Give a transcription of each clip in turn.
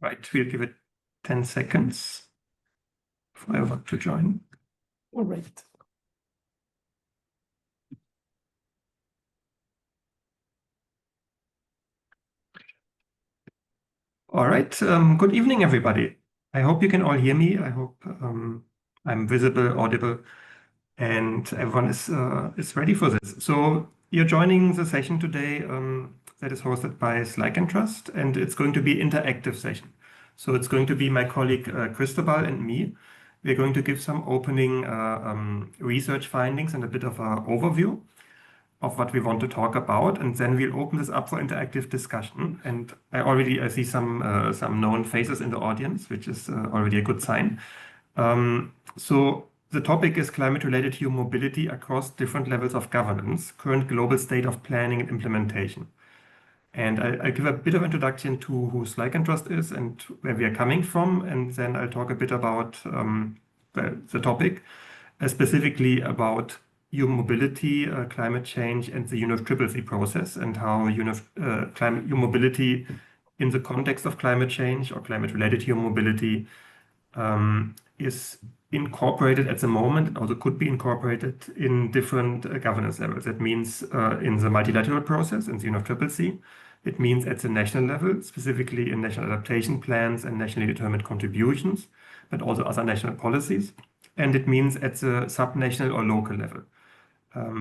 Right, we'll give it 10 seconds for everyone to join. All right. All right, good evening, everybody. I hope you can all hear me. I hope I'm visible, audible, and everyone is ready for this. So you're joining the session today that is hosted by Slack and Trust, and it's going to be interactive session. So it's going to be my colleague Cristobal and me. We're going to give some opening research findings and a bit of an overview of what we want to talk about, and then we'll open this up for interactive discussion. And I see some known faces in the audience, which is already a good sign. So the topic is climate-related human mobility across different levels of governance, current global state of planning and implementation. And I'll give a bit of introduction to who Slack and Trust is and where we are coming from, and then I'll talk a bit about the topic, specifically about human mobility, climate change, and the UNFCCC process, and how human mobility in the context of climate change or climate-related human mobility is incorporated at the moment, and also could be incorporated in different governance levels. That means in the multilateral process, in the UNFCCC. It means at the national level, specifically in national adaptation plans and nationally determined contributions, but also other national policies. And it means at the subnational or local level,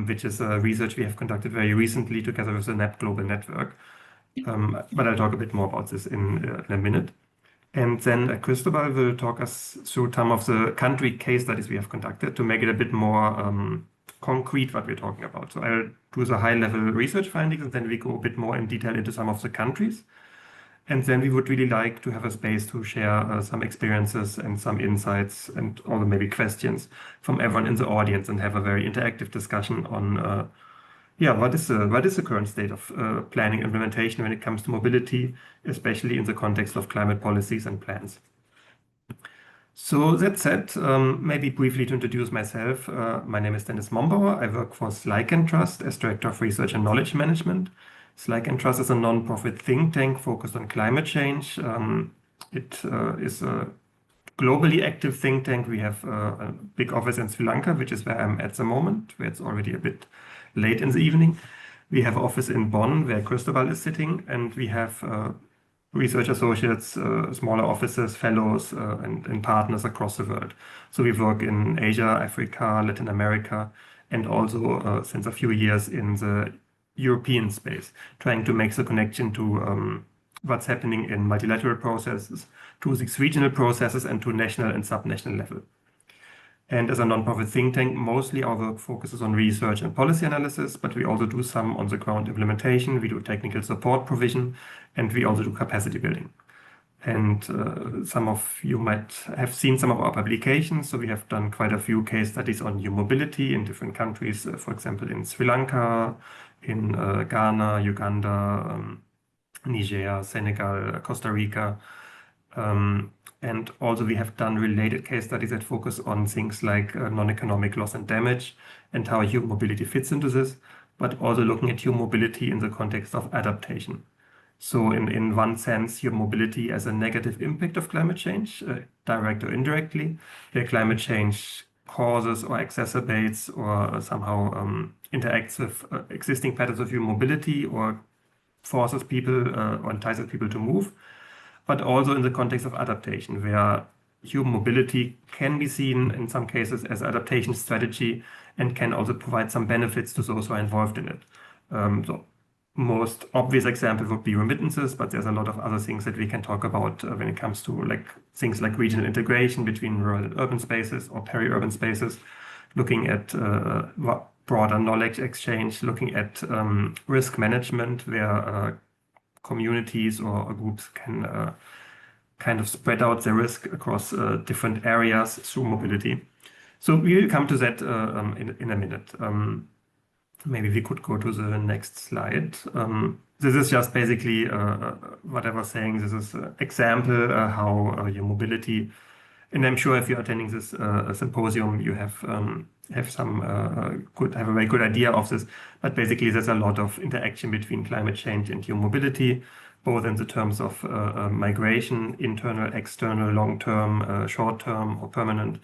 which is research we have conducted very recently together with the NEP Global Network. But I'll talk a bit more about this in a minute. And then Cristobal will talk us through some of the country case studies we have conducted to make it a bit more concrete what we're talking about. So I'll do the high-level research findings, and then we go a bit more in detail into some of the countries. And then we would really like to have a space to share some experiences and some insights and also maybe questions from everyone in the audience and have a very interactive discussion on what is the current state of planning implementation when it comes to mobility, especially in the context of climate policies and plans. So that said, maybe briefly to introduce myself, my name is Dennis Mombauer. I work for Slack and Trust as Director of Research and Knowledge Management. Slack and Trust is a non-profit think tank focused on climate change. It is a globally active think tank. We have a big office in Sri Lanka, which is where I'm at the moment, where it's already a bit late in the evening. We have an office in Bonn, where Cristobal is sitting, and we have research associates, smaller offices, fellows, and partners across the world. So we work in Asia, Africa, Latin America, and also since a few years in the European space, trying to make the connection to what's happening in multilateral processes, to these regional processes, and to national and subnational level. And as a non-profit think tank, mostly our work focuses on research and policy analysis, but we also do some on-the-ground implementation, we do technical support provision, and we also do capacity building. And some of you might have seen some of our publications. So we have done quite a few case studies on human mobility in different countries, for example, in Sri Lanka, in Ghana, Uganda, Niger, Senegal, Costa Rica. And also we have done related case studies that focus on things like non-economic loss and damage and how human mobility fits into this, but also looking at human mobility in the context of adaptation. So in one sense, human mobility as a negative impact of climate change, direct or indirectly, where climate change causes or exacerbates or somehow interacts with existing patterns of human mobility or forces people or entices people to move, but also in the context of adaptation, where human mobility can be seen in some cases as adaptation strategy and can also provide some benefits to those who are involved in it. So most obvious example would be remittances, but there's a lot of other things that we can talk about when it comes to things like regional integration between rural and urban spaces or peri-urban spaces, looking at broader knowledge exchange, looking at risk management, where communities or groups can kind of spread out their risk across different areas through mobility. So we will come to that in a minute. Maybe we could go to the next slide. This is just basically what I was saying. This is an example how your mobility, and I'm sure if you're attending this symposium, you have a very good idea of this. But basically, there's a lot of interaction between climate change and human mobility. both in the terms of migration, internal, external, long-term, short-term, or permanent,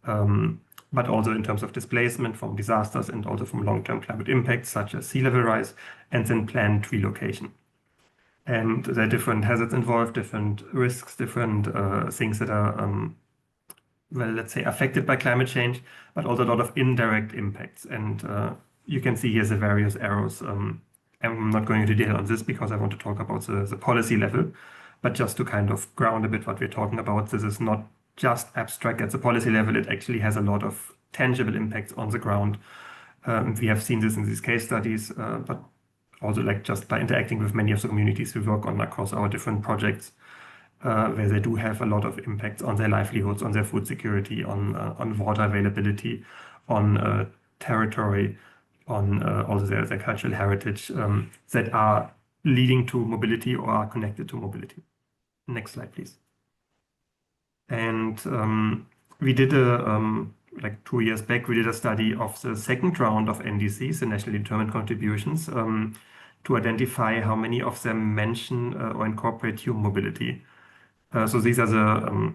but also in terms of displacement from disasters and also from long-term climate impacts such as sea level rise, and then planned relocation. And there are different hazards involved, different risks, different things that are, well, let's say affected by climate change, but also a lot of indirect impacts. And you can see here the various arrows. I'm not going into detail on this because I want to talk about the policy level, but just to kind of ground a bit what we're talking about, this is not just abstract at the policy level, it actually has a lot of tangible impacts on the ground. We have seen this in these case studies, but also like just by interacting with many of the communities we work on across our different projects, where they do have a lot of impacts on their livelihoods, on their food security, on water availability, on territory, on also their cultural heritage, that are leading to mobility or are connected to mobility. Next slide, please. And we did like 2 years back, we did a study of the second round of NDCs, the nationally determined contributions, to identify how many of them mention or incorporate human mobility. So these are the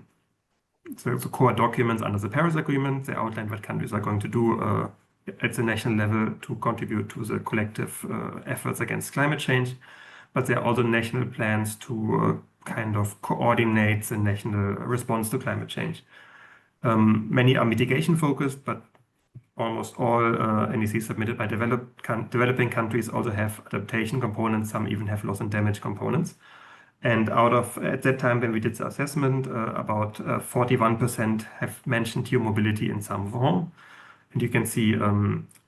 core documents under the Paris Agreement. They outline what countries are going to do at the national level to contribute to the collective efforts against climate change. But there are also national plans to kind of coordinate the national response to climate change. Many are mitigation focused, but almost all NDCs submitted by developing countries also have adaptation components. Some even have loss and damage components. And at that time when we did the assessment, about 41% have mentioned human mobility in some form. And you can see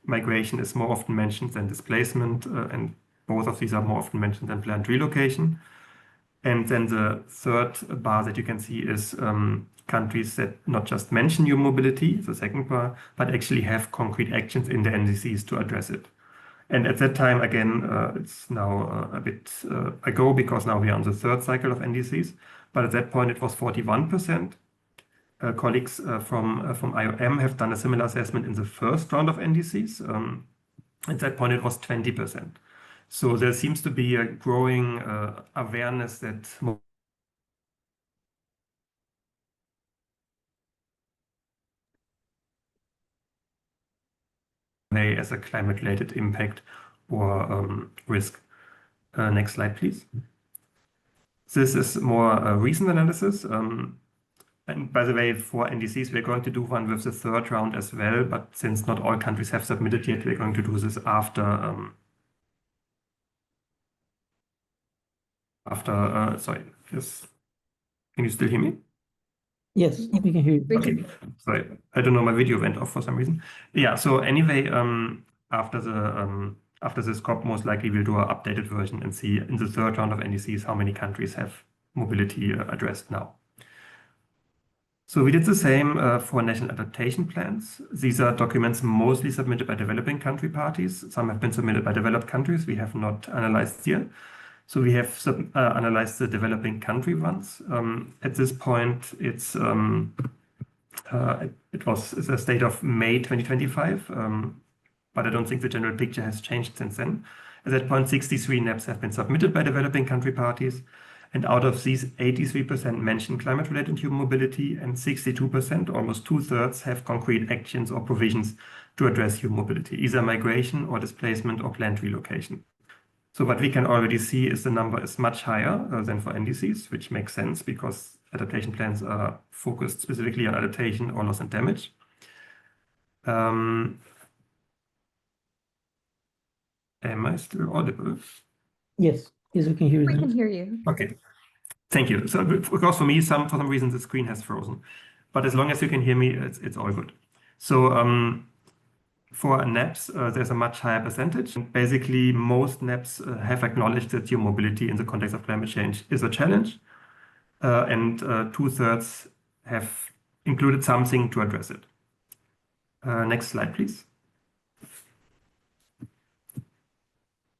migration is more often mentioned than displacement, and both of these are more often mentioned than planned relocation. And then the third bar that you can see is countries that not just mention human mobility, the second bar, but actually have concrete actions in the NDCs to address it. And at that time, again, it's now a bit ago because now we are on the third cycle of NDCs. But at that point, it was 41%. Colleagues from IOM have done a similar assessment in the first round of NDCs. At that point, it was 20%. So there seems to be a growing awareness that as a climate-related impact or risk. Next slide, please. This is more recent analysis. And by the way, for NDCs, we're going to do one with the third round as well. But since not all countries have submitted yet, we're going to do this after. Sorry, yes. Can you still hear me? Yes, we can hear you. Okay, sorry, I don't know, my video went off for some reason. Yeah, so anyway, after this COP, most likely we'll do an updated version and see in the third round of NDCs how many countries have mobility addressed now. So we did the same for national adaptation plans. These are documents mostly submitted by developing country parties. Some have been submitted by developed countries we have not analyzed here. So we have analyzed the developing country ones. At this point, it was the state of May 2025, but I don't think the general picture has changed since then. At that point, 63 NEPs have been submitted by developing country parties. And out of these, 83% mention climate-related human mobility, and 62%, almost 2/3, have concrete actions or provisions to address human mobility, either migration or displacement or planned relocation. So what we can already see is the number is much higher than for NDCs, which makes sense because adaptation plans are focused specifically on adaptation or loss and damage. Am I still audible? Yes, we can hear you. We can hear you. Okay, thank you. So of course, for me, for some reason, the screen has frozen. But as long as you can hear me, it's all good. So for NEPs, there's a much higher percentage. And basically, most NEPs have acknowledged that human mobility in the context of climate change is a challenge. And 2/3 have included something to address it. Next slide, please.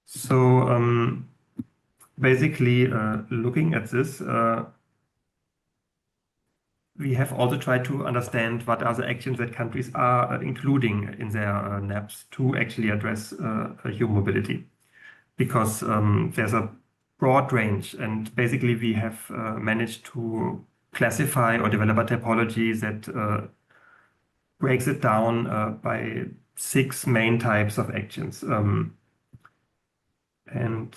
So basically, looking at this, we have also tried to understand what are the actions that countries are including in their NEPs to actually address human mobility. Because there's a broad range, and basically we have managed to classify or develop a typology that breaks it down by 6 main types of actions. And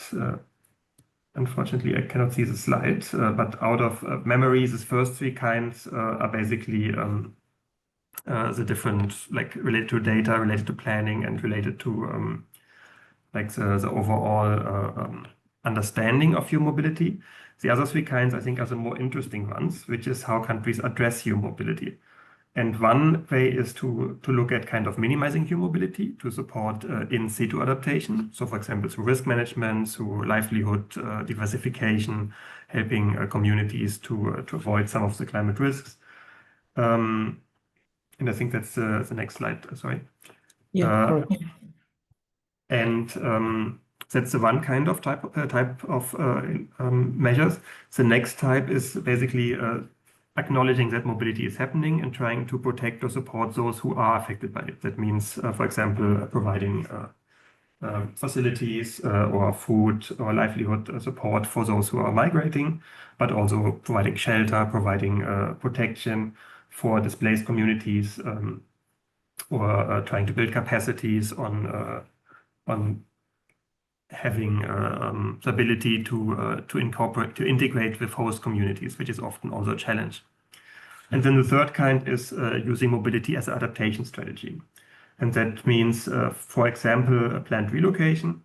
unfortunately, I cannot see the slide, but out of memories, the first 3 kinds are basically the different, like related to data, related to planning, and related to like the overall understanding of human mobility. The other 3 kinds, I think, are the more interesting ones, which is how countries address human mobility. And one way is to look at kind of minimizing human mobility to support in situ adaptation. So, for example, through risk management, through livelihood diversification, helping communities to avoid some of the climate risks. And I think that's the next slide. Sorry. Yeah, correct. And that's the one kind of type of measures. The next type is basically acknowledging that mobility is happening and trying to protect or support those who are affected by it. That means, for example, providing facilities or food or livelihood support for those who are migrating, but also providing shelter, providing protection for displaced communities, or trying to build capacities on having the ability to integrate with host communities, which is often also a challenge. And then the third kind is using mobility as an adaptation strategy. And that means, for example, a planned relocation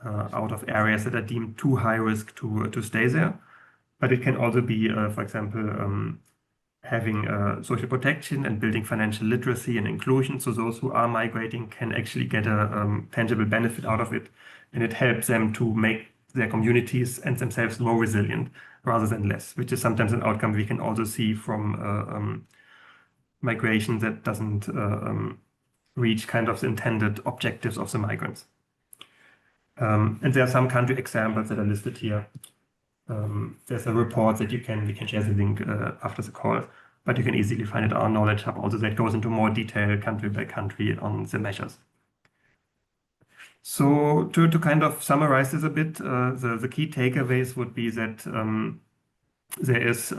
out of areas that are deemed too high risk to stay there. But it can also be, for example, having social protection and building financial literacy and inclusion, so those who are migrating can actually get a tangible benefit out of it, and it helps them to make their communities and themselves more resilient rather than less, which is sometimes an outcome we can also see from migration that doesn't reach kind of the intended objectives of the migrants. And there are some country examples that are listed here. There's a report that we can share the link after the call, but you can easily find it on our Knowledge Hub also that goes into more detail country by country on the measures. So to kind of summarize this a bit, the key takeaways would be that there is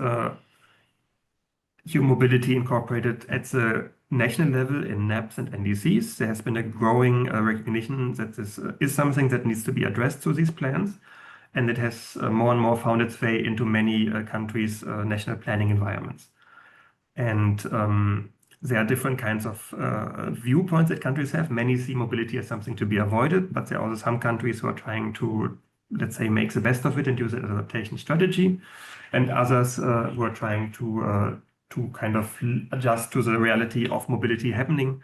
human mobility incorporated at the national level in NAPs and NDCs. There has been a growing recognition that this is something that needs to be addressed through these plans. And it has more and more found its way into many countries' national planning environments. And there are different kinds of viewpoints that countries have. Many see mobility as something to be avoided, but there are also some countries who are trying to, let's say, make the best of it and use it as an adaptation strategy, and others who are trying to kind of adjust to the reality of mobility happening,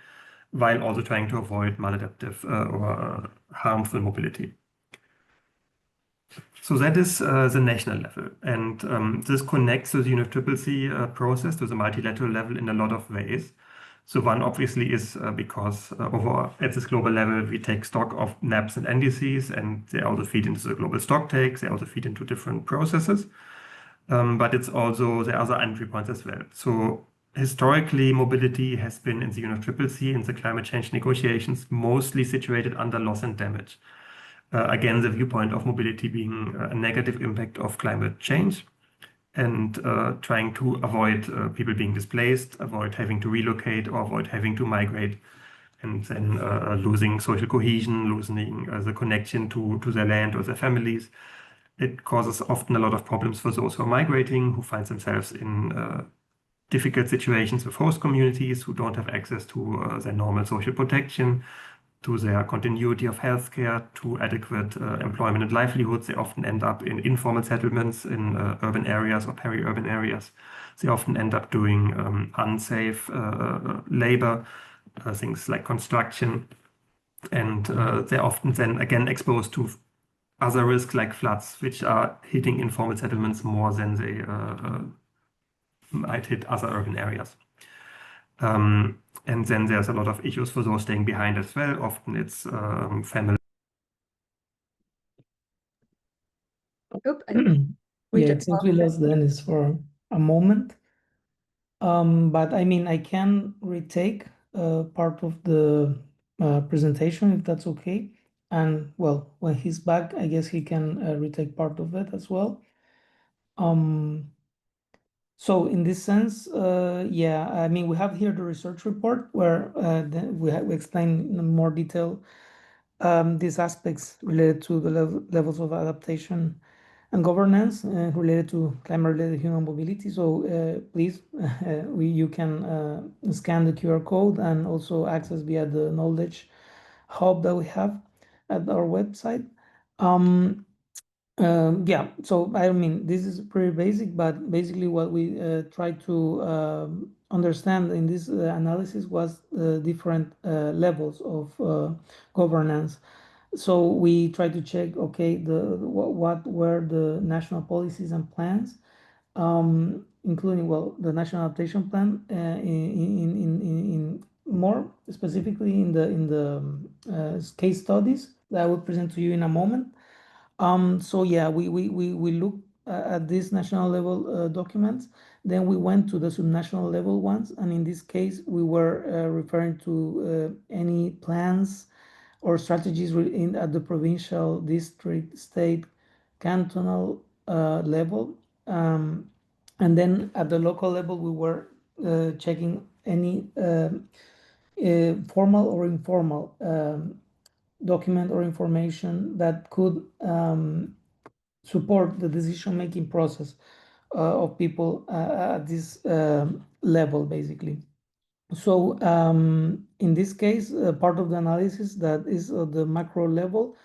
while also trying to avoid maladaptive or harmful mobility. So that is the national level, and this connects to the UNFCCC process to the multilateral level in a lot of ways. So one obviously is because at this global level we take stock of NAPs and NDCs, and they also feed into the global stock takes. They also feed into different processes, but it's also there are other entry points as well. So historically, mobility has been in the UNFCCC in the climate change negotiations mostly situated under loss and damage. Again, the viewpoint of mobility being a negative impact of climate change, and trying to avoid people being displaced, avoid having to relocate, or avoid having to migrate, and then losing social cohesion, losing the connection to their land or their families. It causes often a lot of problems for those who are migrating, who find themselves in difficult situations with host communities, who don't have access to their normal social protection, to their continuity of healthcare, to adequate employment and livelihoods. They often end up in informal settlements in urban areas or peri-urban areas. They often end up doing unsafe labor, things like construction, and they're often then again exposed to other risks like floods, which are hitting informal settlements more than they might hit other urban areas. And then there's a lot of issues for those staying behind as well. Often it's family. Oop, Yeah, just it seems we lost Dennis for a moment. But I mean, I can retake part of the presentation if that's okay. And well, when he's back, I guess he can retake part of it as well. So in this sense, yeah, I mean, we have here the research report where we explain in more detail these aspects related to the levels of adaptation and governance related to climate-related human mobility. So please, you can scan the QR code and also access via the knowledge hub that we have at our website. Yeah, so I mean, this is pretty basic, but basically what we try to understand in this analysis was different levels of governance. So we try to check, okay, what were the national policies and plans, including, well, the national adaptation plan in more specifically in the case studies that I will present to you in a moment. So yeah, we look at these national level documents. Then we went to the subnational level ones, and in this case, we were referring to any plans or strategies at the provincial, district, state, cantonal level. And then at the local level, we were checking any formal or informal document or information that could support the decision-making process of people at this level, basically. So in this case, part of the analysis that is at the macro level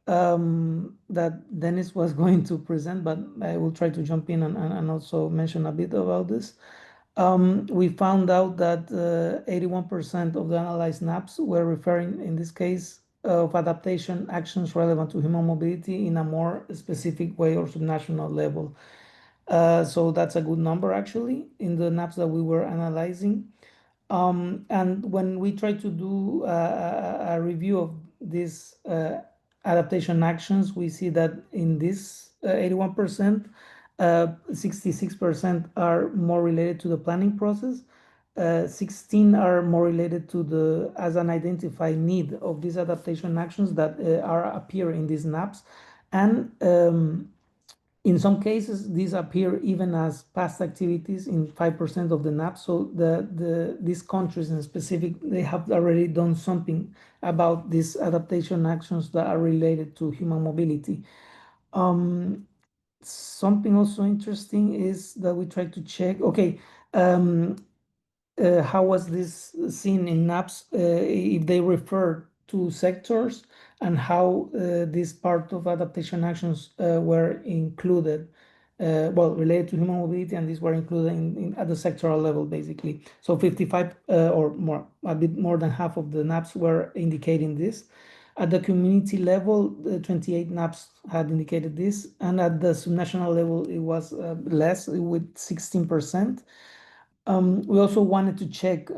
that Dennis was going to present, but I will try to jump in and also mention a bit about this. We found out that 81% of the analyzed NAPs were referring, in this case, of adaptation actions relevant to human mobility in a more specific way or subnational level. So that's a good number, actually, in the NAPs that we were analyzing. And when we try to do a review of these adaptation actions, we see that in this 81%, 66% are more related to the planning process. 16 are more related to the as an identified need of these adaptation actions that appear in these NAPs. And in some cases, these appear even as past activities in 5% of the NAPs. So these countries in specific, they have already done something about these adaptation actions that are related to human mobility. Something also interesting is that we try to check, okay, how was this seen in NAPs if they refer to sectors, and how this part of adaptation actions were included, well, related to human mobility, and these were included at the sectoral level, basically. So 55 or more, a bit more than half of the NAPs were indicating this. At the community level, 28 NAPs had indicated this, and at the subnational level, it was less, with 16%. We also wanted to check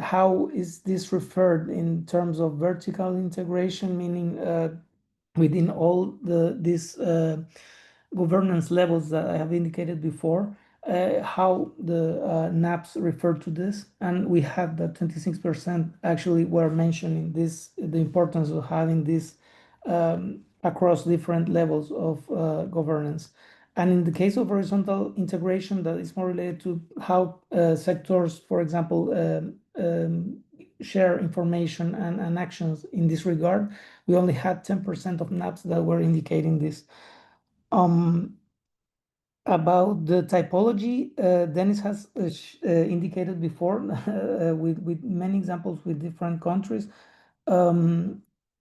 how is this referred in terms of vertical integration, meaning within all these governance levels that I have indicated before, how the NAPs refer to this. And we have that 26% actually were mentioning this, the importance of having this across different levels of governance. And in the case of horizontal integration, that is more related to how sectors, for example, share information and actions in this regard, we only had 10% of NAPs that were indicating this. About the typology, Dennis has indicated before with many examples with different countries.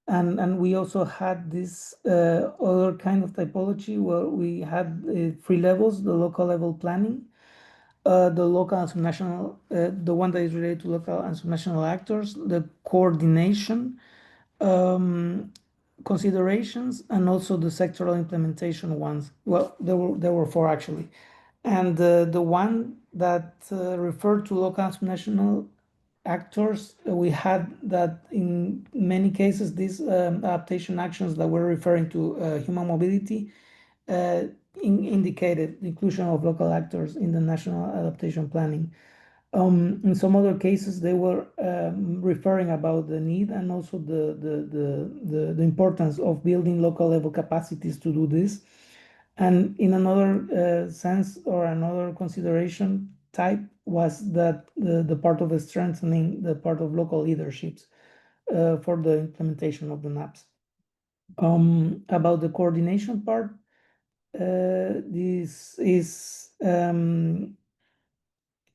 And we also had this other kind of typology where we had three levels: the local level planning, the local and subnational, the one that is related to local and subnational actors, the coordination considerations, and also the sectoral implementation ones. Well, there were four actually. And the one that referred to local and subnational actors, we had that in many cases, these adaptation actions that were referring to human mobility indicated the inclusion of local actors in the national adaptation planning. In some other cases, they were referring about the need and also the importance of building local level capacities to do this. And in another sense or another consideration type was that the part of strengthening the part of local leaderships for the implementation of the NAPs. About the coordination part, this is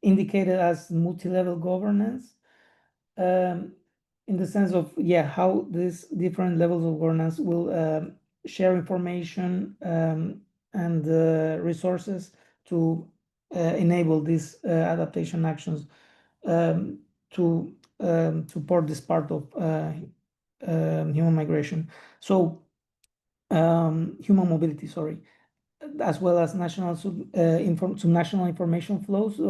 indicated as multi-level governance, in the sense of how these different levels of governance will share information and resources to enable these adaptation actions to support this part of human migration. So human mobility, sorry, as well as national subnational information flows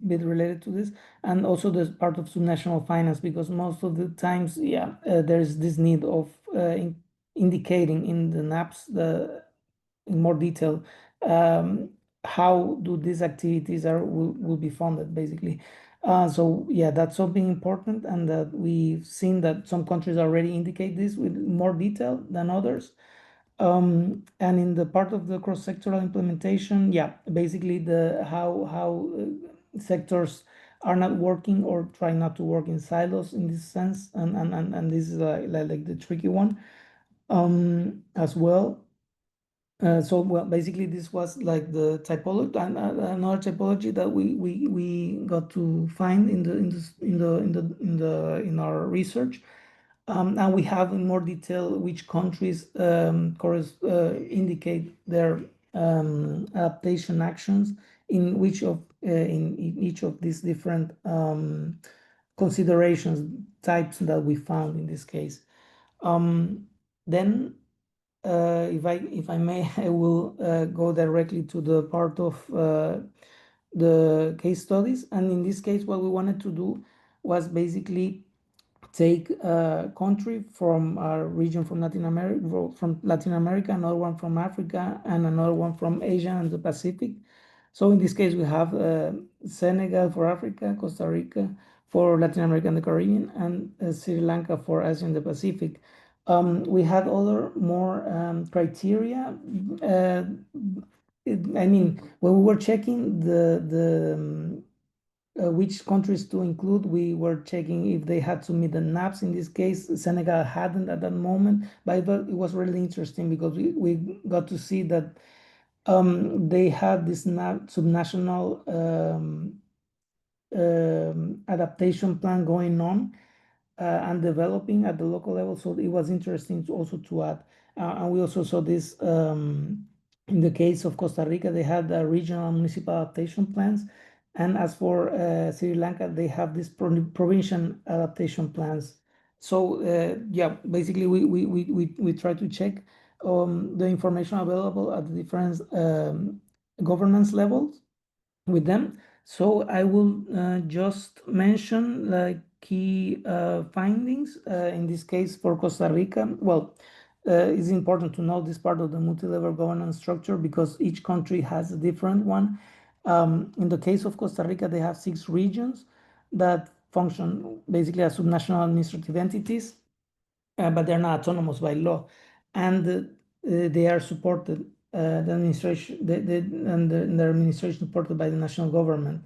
bit related to this, and also the part of subnational finance, because most of the times, there's this need of indicating in the NAPs in more detail how do these activities will be funded, basically. So that's something important, and that we've seen that some countries already indicate this with more detail than others. And in the part of the cross-sectoral implementation, basically how sectors are not working or trying not to work in silos in this sense, and this is like the tricky one as well. So basically this was like the typology, and another typology that we got to find in our research. And we have in more detail which countries indicate their adaptation actions in each of these different considerations types that we found in this case. Then, if I may, I will go directly to the part of the case studies. And in this case, what we wanted to do was basically take a country from a region from Latin America, another one from Africa, and another one from Asia and the Pacific. So in this case, we have Senegal for Africa, Costa Rica for Latin America and the Caribbean, and Sri Lanka for Asia and the Pacific. We had other more criteria. I mean, when we were checking which countries to include, we were checking if they had to meet the NAPs. In this case, Senegal hadn't at that moment, but it was really interesting because we got to see that they had this subnational adaptation plan going on and developing at the local level. So it was interesting also to add. And we also saw this in the case of Costa Rica, they had regional municipal adaptation plans. And as for Sri Lanka, they have these provincial adaptation plans. So basically we try to check the information available at the different governance levels with them. So I will just mention like key findings in this case for Costa Rica. Well, it's important to know this part of the multi-level governance structure because each country has a different one. In the case of Costa Rica, they have 6 regions that function basically as subnational administrative entities, but they're not autonomous by law, and they are supported. The administration, and their administration supported by the national government.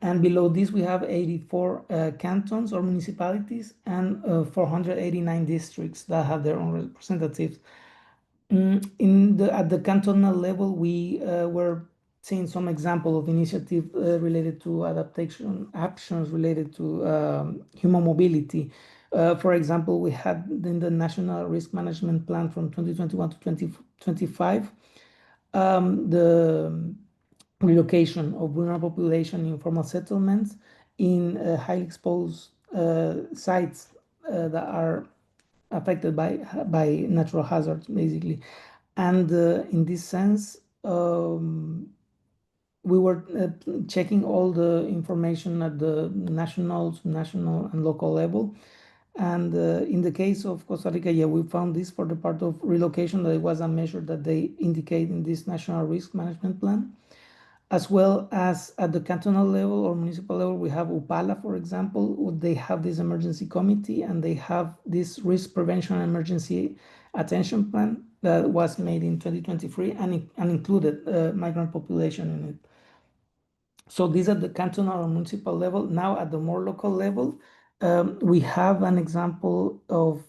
And below this, we have 84 cantons or municipalities and 489 districts that have their own representatives. At the cantonal level, we were seeing some example of initiative related to adaptation actions related to human mobility. For example, we had in the National Risk Management Plan from 2021 to 2025, the relocation of vulnerable population in informal settlements in highly exposed sites that are affected by natural hazards, basically. And in this sense, we were checking all the information at the national, and local level. And in the case of Costa Rica, we found this for the part of relocation, that it was a measure that they indicate in this National Risk Management Plan. as well as at the cantonal level or municipal level, we have UPALA, for example. They have this emergency committee and they have this risk prevention and emergency attention plan that was made in 2023 and included migrant population in it. So these are the cantonal or municipal level. Now at the more local level, we have an example of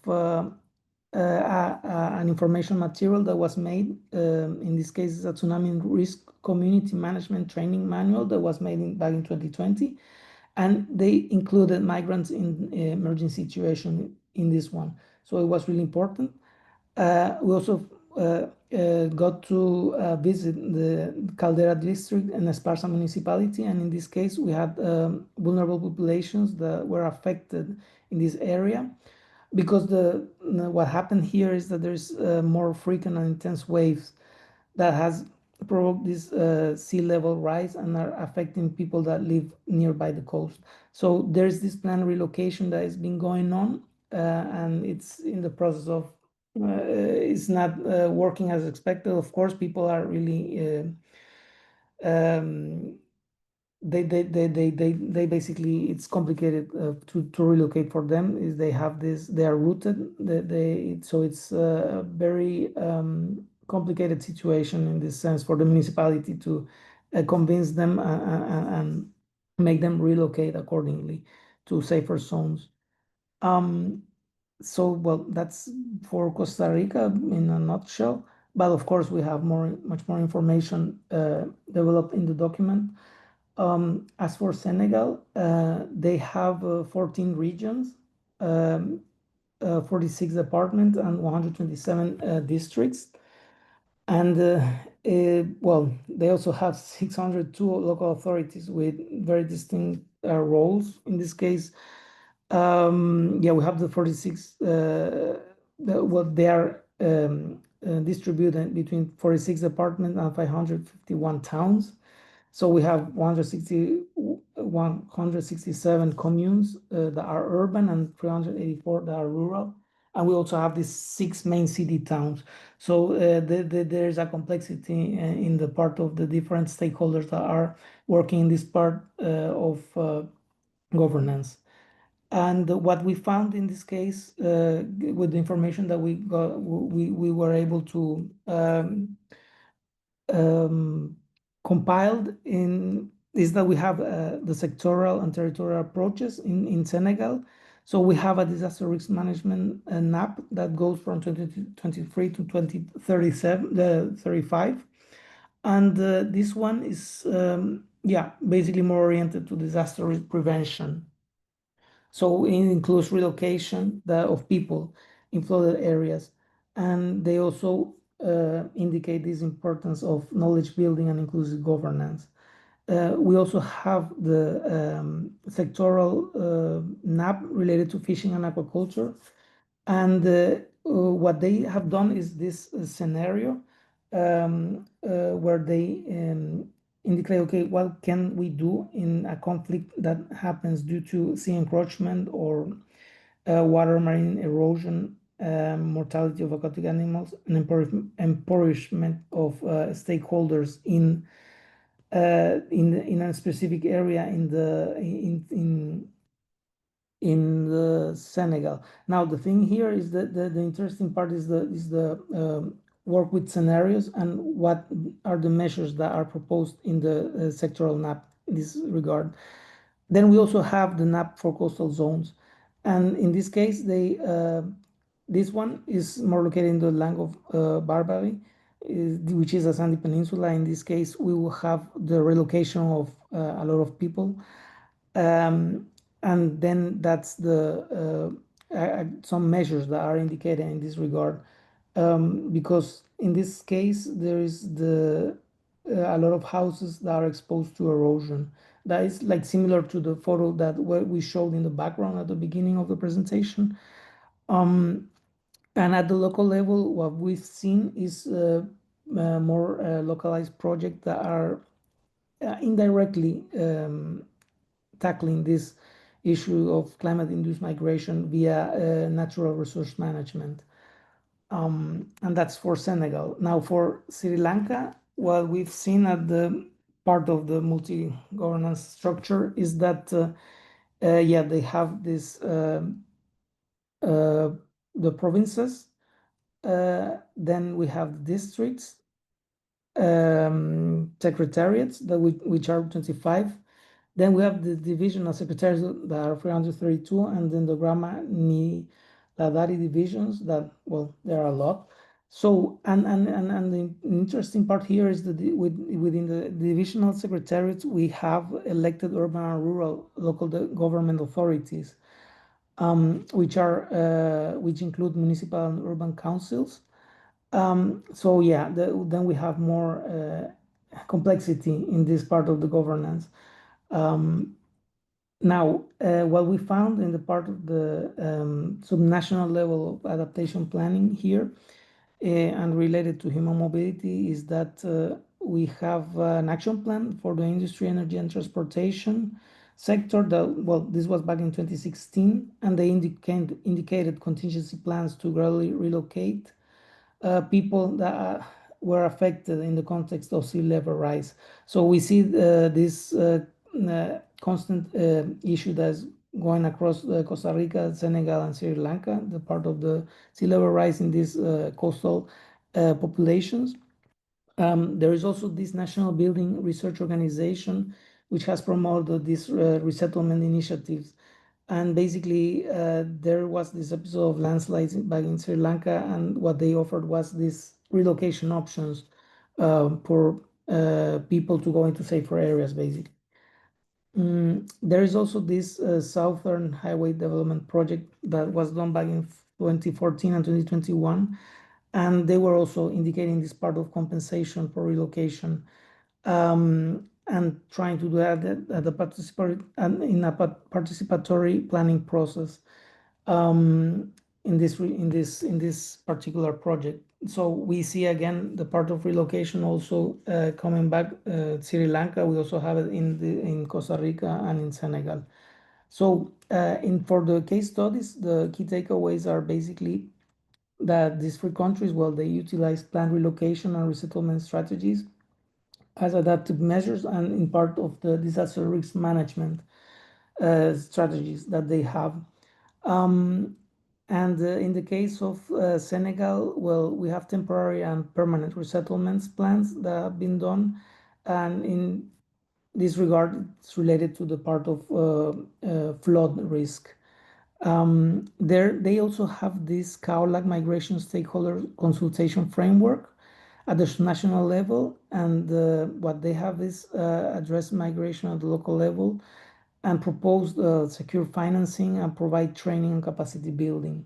an information material that was made. In this case, it's a tsunami risk community management training manual that was made back in 2020. And they included migrants in emergency situation in this one. So it was really important. We also got to visit the Caldera district and Esparza municipality. And in this case, we had vulnerable populations that were affected in this area because what happened here is that there's more frequent and intense waves that has provoked this sea level rise and are affecting people that live nearby the coast. So there's this planned relocation that has been going on, and it's in the process of it's not working as expected. Of course, people are really they basically it's complicated to relocate for them. Is they have this, they are rooted, so it's a very complicated situation in this sense for the municipality to convince them and make them relocate accordingly to safer zones. So, well, that's for Costa Rica in a nutshell. But of course, we have much more information developed in the document. As for Senegal, they have 14 regions, 46 departments, and 127 districts. And well, they also have 602 local authorities with very distinct roles. In this case, yeah, we have the 46, what they are distributed between 46 departments and 551 towns. So we have 167 communes that are urban and 384 that are rural. And we also have these 6 main city towns. So there's a complexity in the part of the different stakeholders that are working in this part of governance. And what we found in this case, with the information that we got, we were able to compiled in is that we have the sectoral and territorial approaches in Senegal. So we have a disaster risk management NAP that goes from 2023 to 2037, 35. And this one is, yeah, basically more oriented to disaster risk prevention. So it includes relocation of people in flooded areas. And they also indicate this importance of knowledge building and inclusive governance. We also have the sectoral NAP related to fishing and aquaculture. And what they have done is this scenario where they indicate, okay, what can we do in a conflict that happens due to sea encroachment or water marine erosion, mortality of aquatic animals, and impoverishment of stakeholders in a specific area in the Senegal. Now the thing here is that the interesting part is the work with scenarios and what are the measures that are proposed in the sectoral NAP in this regard. Then we also have the NAP for coastal zones, and in this case, this one is more located in the Lang of Barbary, which is a sandy peninsula. In this case, we will have the relocation of a lot of people. And then that's some measures that are indicated in this regard, because in this case there is a lot of houses that are exposed to erosion. That is like similar to the photo that we showed in the background at the beginning of the presentation. And at the local level, what we've seen is more localized projects that are indirectly tackling this issue of climate-induced migration via natural resource management. And that's for Senegal. Now for Sri Lanka, what we've seen at the part of the multi-governance structure is that, yeah, they have this, the provinces, then we have the districts, secretariats, which are 25. Then we have the divisional secretaries that are 332, and then the Grama Niladari divisions that, well, there are a lot. So, and the interesting part here is that within the divisional secretariats, we have elected urban and rural local government authorities, which include municipal and urban councils. So yeah, then we have more complexity in this part of the governance. Now, what we found in the part of the subnational level of adaptation planning here and related to human mobility is that we have an action plan for the industry, energy, and transportation sector that, well, this was back in 2016, and they indicated contingency plans to gradually relocate people that were affected in the context of sea level rise. So we see this constant issue that's going across Costa Rica, Senegal, and Sri Lanka, the part of the sea level rise in these coastal populations. There is also this National Building Research Organization, which has promoted these resettlement initiatives. And basically, there was this episode of landslides back in Sri Lanka, and what they offered was these relocation options for people to go into safer areas, basically. There is also this Southern Highway Development Project that was done back in 2014 and 2021, and they were also indicating this part of compensation for relocation, and trying to do that at the in a participatory planning process in this particular project. So we see again the part of relocation also coming back. Sri Lanka, we also have it in Costa Rica and in Senegal. So for the case studies, the key takeaways are basically that these three countries, well, they utilize planned relocation and resettlement strategies as adaptive measures and in part of the disaster risk management strategies that they have. And in the case of Senegal, well, we have temporary and permanent resettlements plans that have been done. And in this regard, it's related to the part of flood risk. They also have this CAOLAC migration stakeholder consultation framework at the national level, and what they have is address migration at the local level and propose secure financing and provide training and capacity building.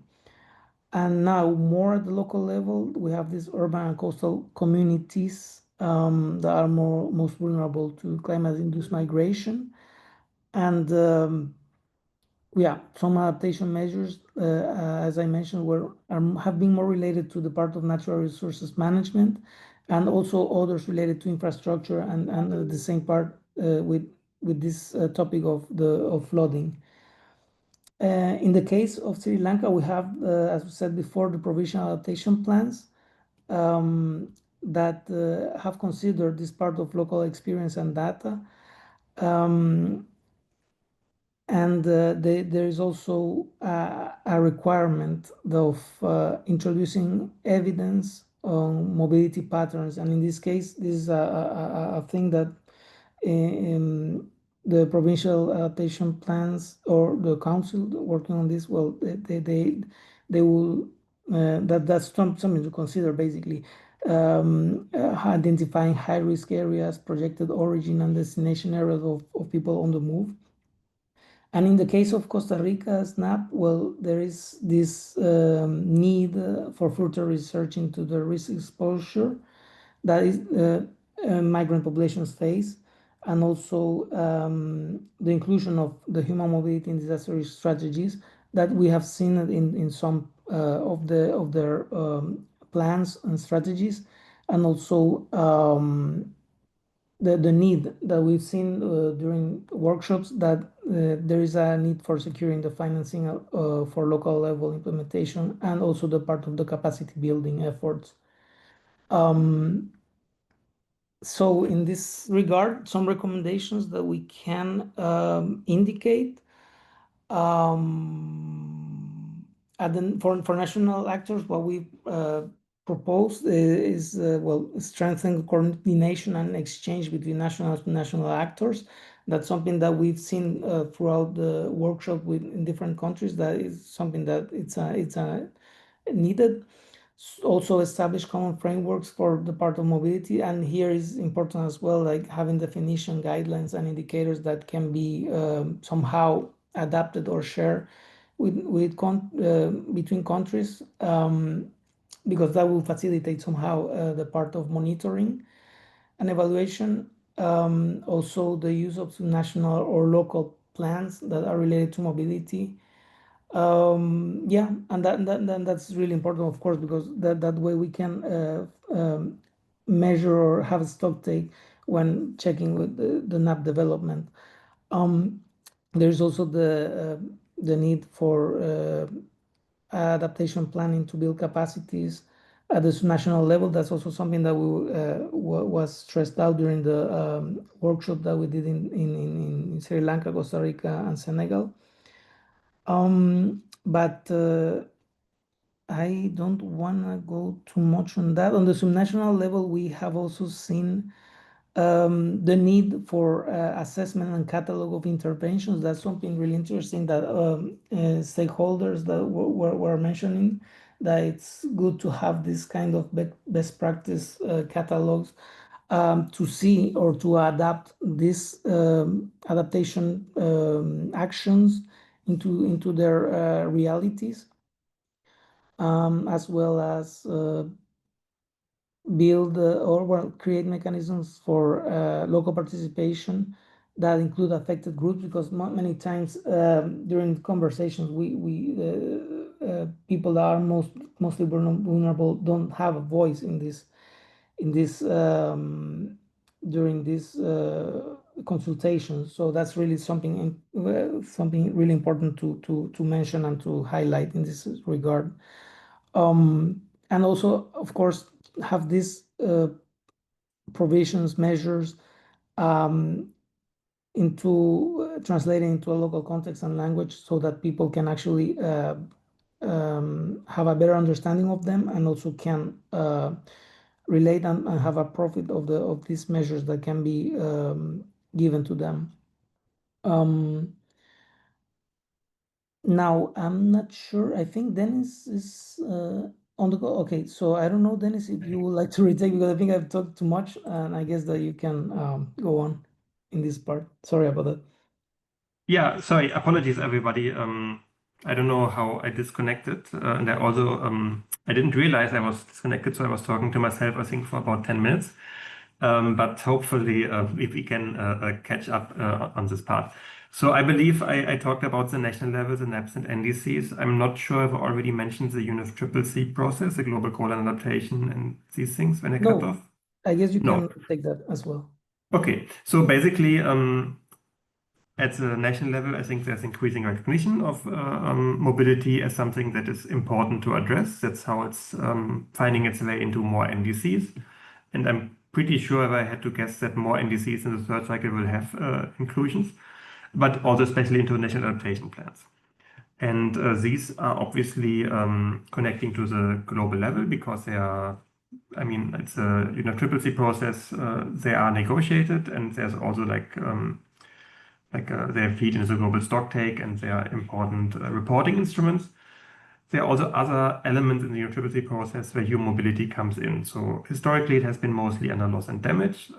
And now more at the local level, we have these urban and coastal communities that are most vulnerable to climate-induced migration. And yeah, some adaptation measures, as I mentioned, have been more related to the part of natural resources management, and also others related to infrastructure, and the same part with this topic of flooding. In the case of Sri Lanka, we have, as we said before, the provisional adaptation plans that have considered this part of local experience and data. And there is also a requirement of introducing evidence on mobility patterns. And in this case, this is a thing that the provincial adaptation plans or the council working on this, well, they will, that's something to consider, basically. Identifying high-risk areas, projected origin and destination areas of people on the move. And in the case of Costa Rica SNAP, well, there is this need for further research into the risk exposure that is migrant populations face, and also the inclusion of the human mobility in disaster risk strategies that we have seen in some of their plans and strategies, and also the need that we've seen during workshops that there is a need for securing the financing for local level implementation, and also the part of the capacity building efforts. So in this regard, some recommendations that we can indicate for national actors, what we propose is well, strengthen coordination and exchange between national actors. That's something that we've seen throughout the workshop in different countries. That is something that it's needed. Also establish common frameworks for the part of mobility, and here is important as well, like having definition guidelines and indicators that can be somehow adapted or shared between countries, because that will facilitate somehow the part of monitoring and evaluation. Also the use of national or local plans that are related to mobility. Yeah, and that's really important, of course, because that way we can measure or have a stock take when checking with the NAP development. There's also the need for adaptation planning to build capacities at the national level. That's also something that was stressed out during the workshop that we did in Sri Lanka, Costa Rica, and Senegal. But I don't want to go too much on that. On the subnational level, we have also seen the need for assessment and catalog of interventions. That's something really interesting that stakeholders that were mentioning, that it's good to have this kind of best practice catalogs to see or to adapt these adaptation actions into their realities, as well as build or create mechanisms for local participation that include affected groups, because many times during conversations people that are mostly vulnerable don't have a voice in this during these consultations. So that's really something really important to mention and to highlight in this regard. And also, of course, have these provisions, measures into translating into a local context and language, so that people can actually have a better understanding of them, and also can relate and have a profit of these measures that can be given to them. Now, I'm not sure. I think Dennis is on the go. Okay, so I don't know, Dennis, if you would like to retake, because I think I've talked too much, and I guess that you can go on in this part. Sorry about that. Yeah, sorry, apologies everybody. I don't know how I disconnected, and I also I didn't realize I was disconnected, so I was talking to myself, I think, for about 10 minutes. But hopefully we can catch up on this part. So I believe I talked about the national levels and NAPs and NDCs. I'm not sure if I already mentioned the UNFCCC process, the Global Goal and Adaptation, and these things when I cut No, off. I guess you No. can take that as well. Okay, so basically at the national level, I think there's increasing recognition of mobility as something that is important to address. That's how it's finding its way into more NDCs. And I'm pretty sure, if I had to guess, that more NDCs in the third cycle will have inclusions, but also especially into national adaptation plans. And these are obviously connecting to the global level, because they are, I mean, it's a UNFCCC process. They are negotiated, and there's also they feed into the global stocktake, and they are important reporting instruments. There are also other elements in the UNFCCC process where human mobility comes in. So historically, it has been mostly under loss and damage,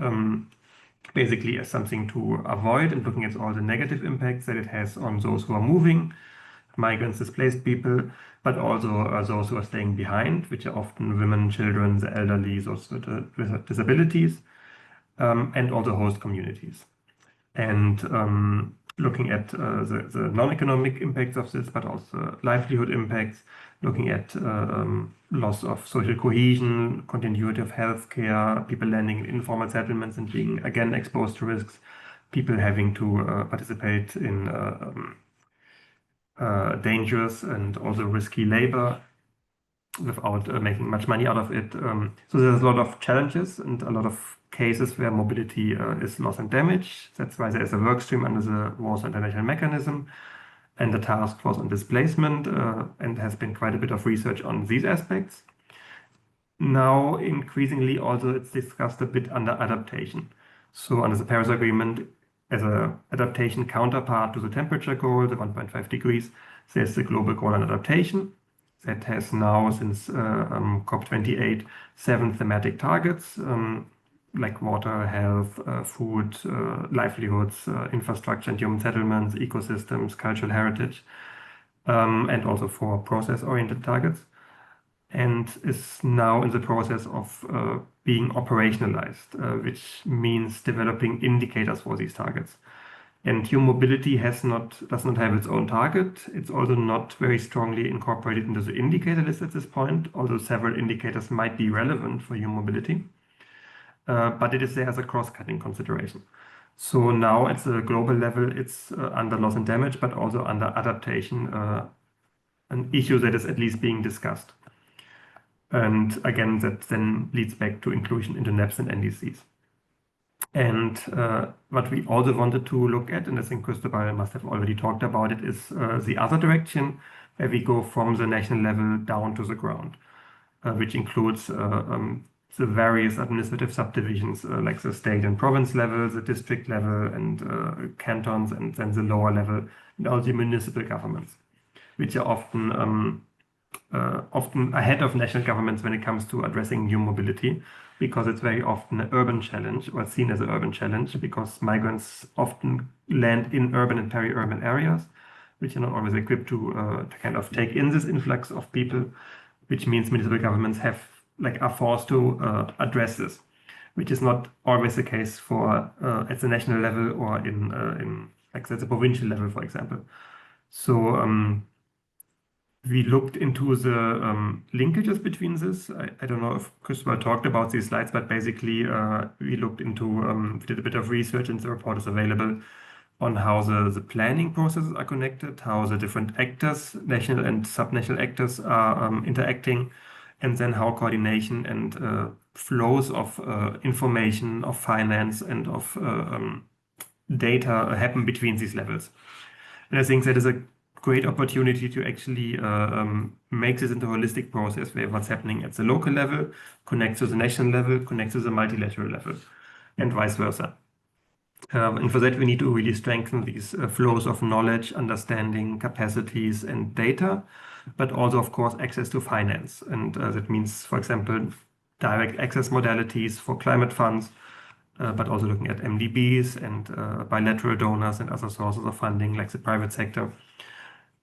basically as something to avoid, and looking at all the negative impacts that it has on those who are moving, migrants, displaced people, but also those who are staying behind, which are often women, children, the elderly, those with disabilities, and also host communities. And looking at the non-economic impacts of this, but also livelihood impacts, looking at loss of social cohesion, continuity of healthcare, people landing in informal settlements and being again exposed to risks, people having to participate in dangerous and also risky labor without making much money out of it. So there's a lot of challenges and a lot of cases where mobility is loss and damage. That's why there is a work stream under the Warsaw International Mechanism, and the task force on displacement, and has been quite a bit of research on these aspects. Now, increasingly, also it's discussed a bit under adaptation. So under the Paris Agreement, as an adaptation counterpart to the temperature goal, the 1.5 degrees, there's the global goal on adaptation that has now, since COP28, 7 thematic targets, like water, health, food, livelihoods, infrastructure and human settlements, ecosystems, cultural heritage, and also 4 process-oriented targets, and is now in the process of being operationalized, which means developing indicators for these targets. And human mobility does not have its own target. It's also not very strongly incorporated into the indicator list at this point, although several indicators might be relevant for human mobility. But it is there as a cross-cutting consideration. So now at the global level, it's under loss and damage, but also under adaptation, an issue that is at least being discussed. And again, that then leads back to inclusion into NEPs and NDCs. And what we also wanted to look at, and I think Cristobal must have already talked about it, is the other direction, where we go from the national level down to the ground, which includes the various administrative subdivisions, like the state and province level, the district level, and cantons, and then the lower level, and also municipal governments, which are often ahead of national governments when it comes to addressing new mobility, because it's very often an urban challenge, or seen as an urban challenge, because migrants often land in urban and peri-urban areas, which are not always equipped to kind of take in this influx of people, which means municipal governments are forced to address this, which is not always the case for at the national level or in like at the provincial level, for example. So we looked into the linkages between this. I don't know if Cristobal talked about these slides, but basically we looked into, we did a bit of research, and the report is available, on how the planning processes are connected, how the different actors, national and subnational actors, are interacting, and then how coordination and flows of information, of finance, and of data happen between these levels. And I think that is a great opportunity to actually make this into a holistic process, where what's happening at the local level connects to the national level, connects to the multilateral level, and vice versa. And for that, we need to really strengthen these flows of knowledge, understanding, capacities, and data, but also, of course, access to finance. And that means, for example, direct access modalities for climate funds, but also looking at MDBs and bilateral donors and other sources of funding, like the private sector,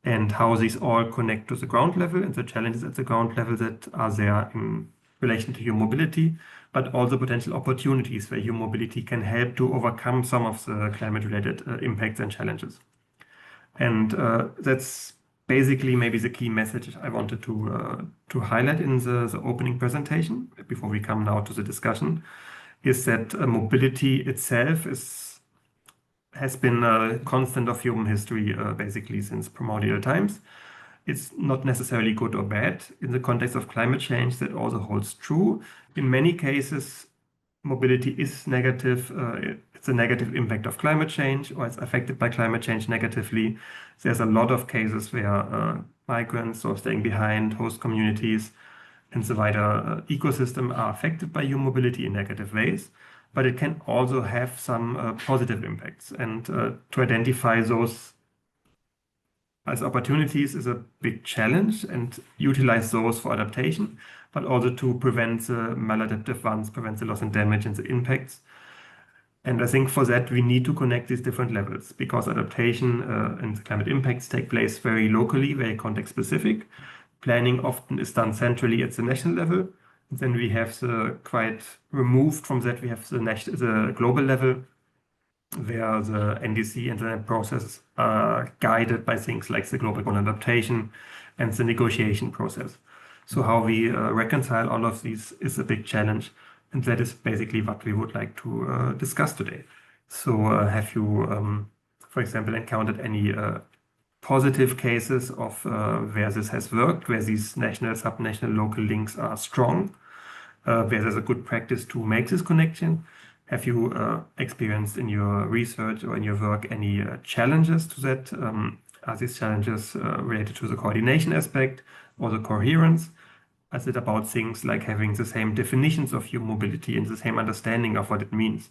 and how these all connect to the ground level and the challenges at the ground level that are there in relation to human mobility, but also potential opportunities where human mobility can help to overcome some of the climate-related impacts and challenges. And that's basically maybe the key message I wanted to highlight in the opening presentation, before we come now to the discussion, is that mobility itself has been a constant of human history, basically since primordial times. It's not necessarily good or bad. In the context of climate change, that also holds true. In many cases, mobility is negative. It's a negative impact of climate change, or it's affected by climate change negatively. There's a lot of cases where migrants or staying behind, host communities, and the wider ecosystem are affected by human mobility in negative ways. But it can also have some positive impacts. And to identify those as opportunities is a big challenge, and utilize those for adaptation, but also to prevent the maladaptive ones, prevent the loss and damage and the impacts. And I think for that, we need to connect these different levels, because adaptation and the climate impacts take place very locally, very context specific. Planning often is done centrally at the national level. Then we have quite removed from that, we have the global level, where the NDC and the process are guided by things like the global goal adaptation and the negotiation process. So how we reconcile all of these is a big challenge, and that is basically what we would like to discuss today. So have you, for example, encountered any positive cases of where this has worked, where these national, subnational, local links are strong? where there's a good practice to make this connection. Have you experienced in your research or in your work any challenges to that? Are these challenges related to the coordination aspect or the coherence? Is it about things like having the same definitions of human mobility and the same understanding of what it means?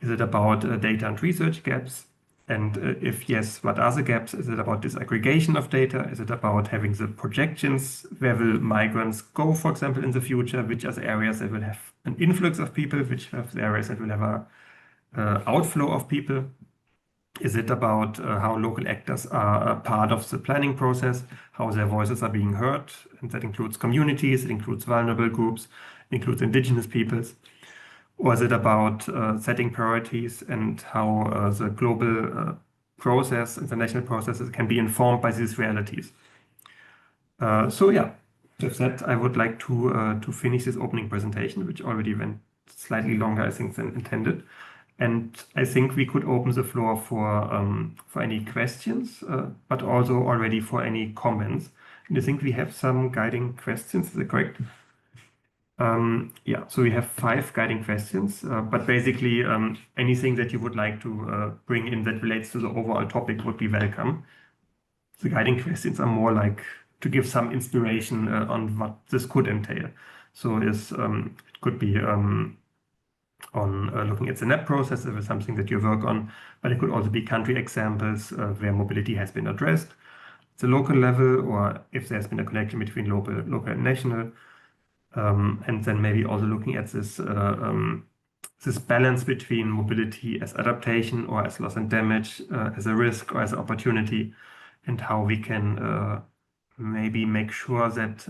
Is it about data and research gaps? And if yes, what are the gaps? Is it about disaggregation of data? Is it about having the projections? Where will migrants go, for example, in the future? Which are the areas that will have an influx of people? Which are the areas that will have a outflow of people? Is it about how local actors are a part of the planning process, how their voices are being heard? And that includes communities, it includes vulnerable groups, it includes indigenous peoples. Or is it about setting priorities and how the global process, international processes can be informed by these realities? So yeah, with that, I would like to finish this opening presentation, which already went slightly longer, I think, than intended. And I think we could open the floor for any questions, but also already for any comments. And I think we have some guiding questions, is that correct? Yeah, so we have 5 guiding questions, but basically anything that you would like to bring in that relates to the overall topic would be welcome. The guiding questions are more like to give some inspiration on what this could entail. So it could be on looking at the NAP process, if it's something that you work on, but it could also be country examples where mobility has been addressed at the local level, or if there's been a connection between local and national. And then maybe also looking at this balance between mobility as adaptation or as loss and damage, as a risk or as an opportunity, and how we can maybe make sure that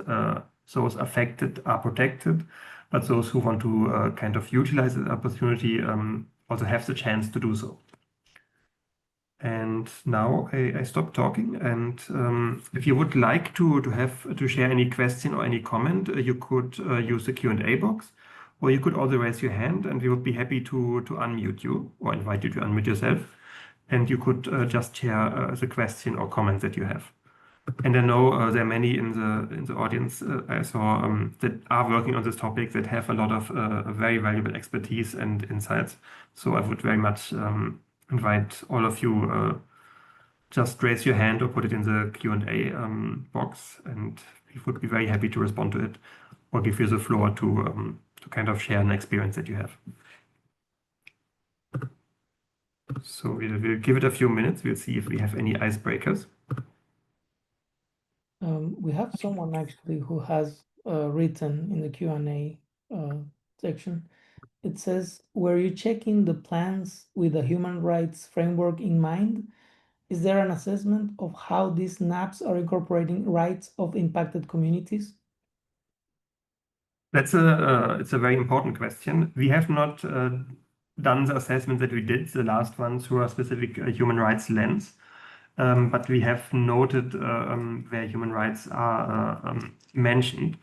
those affected are protected, but those who want to kind of utilize the opportunity also have the chance to do so. And now I stop talking. And if you would like to share any question or any comment, you could use the Q&A box, or you could also raise your hand, and we would be happy to unmute you or invite you to unmute yourself. And you could just share the question or comment that you have. And I know there are many in the audience I saw that are working on this topic that have a lot of very valuable expertise and insights. So I would very much invite all of you just raise your hand or put it in the Q&A box, and we would be very happy to respond to it or give you the floor to kind of share an experience that you have. So we'll give it a few minutes. We'll see if we have any icebreakers. We have someone actually who has written in the Q&A section. It says, were you checking the plans with a human rights framework in mind? Is there an assessment of how these NAPs are incorporating rights of impacted communities? It's a very important question. We have not done the assessment that we did, the last one, through a specific human rights lens. But we have noted where human rights are mentioned.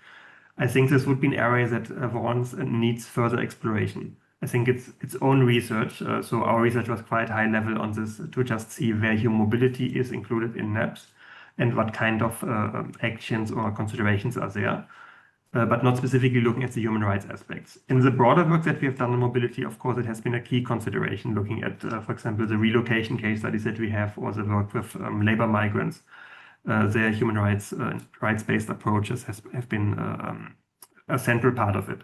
I think this would be an area that warrants and needs further exploration. I think it's its own research. So our research was quite high level on this to just see where human mobility is included in NAPs and what kind of actions or considerations are there. But not specifically looking at the human rights aspects. In the broader work that we have done on mobility, of course, it has been a key consideration looking at, for example, the relocation case studies that we have, or the work with labor migrants. Their human rights, rights-based approaches have been a central part of it.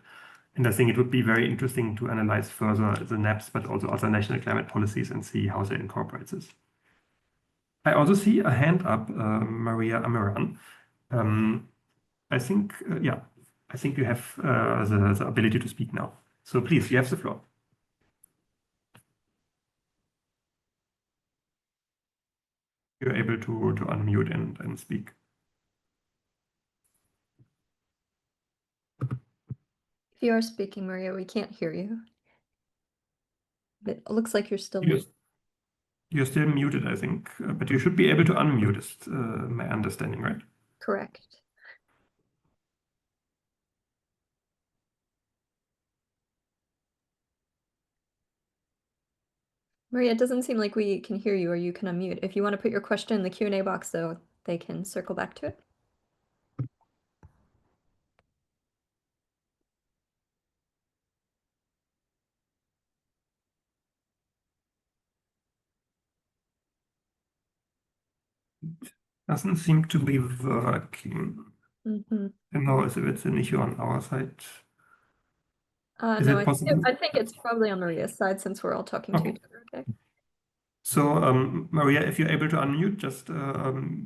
And I think it would be very interesting to analyze further the NAPs, but also other national climate policies and see how they incorporate this. I also see a hand up, Maria Amiran. I think, yeah. I think you have the ability to speak now. So please, you have the floor. You're able to unmute and speak. If you are speaking, Maria, we can't hear you. It looks like you're still muted. You're still muted, I think, but you should be able to unmute, is my understanding, right? Correct. Maria, it doesn't seem like we can hear you or you can unmute. If you want to put your question in the Q&A box, though, they can circle back to it. Doesn't seem to be working. Mhm. I know if it's an issue on our side. Is No, it possible? I think it's probably on Maria's side since we're all talking to Okay. each other. Okay. So, Maria, if you're able to unmute, just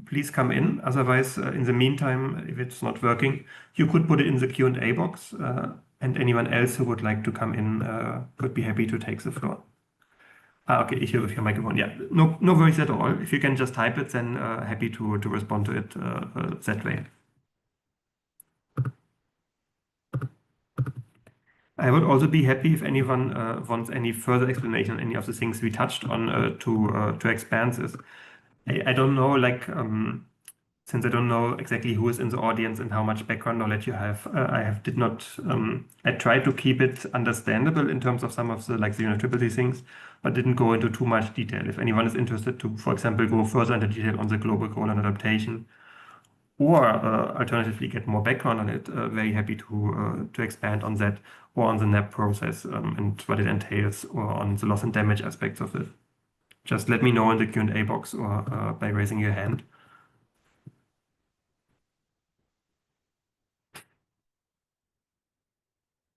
please come in. Otherwise, in the meantime, if it's not working, you could put it in the Q&A box, and anyone else who would like to come in could be happy to take the floor. Okay, issue with your microphone. Yeah, no worries at all. If you can just type it, then happy to respond to it that way. I would also be happy if anyone wants any further explanation on any of the things we touched on to expand this. I don't know, like, since I don't know exactly who is in the audience and how much background knowledge you have, I tried to keep it understandable in terms of some of the, like, the UNFCCC things, but didn't go into too much detail. If anyone is interested to, for example, go further into detail on the global goal and adaptation, or alternatively get more background on it, very happy to expand on that, or on the NAP process and what it entails, or on the loss and damage aspects of it. Just let me know in the Q&A box or by raising your hand.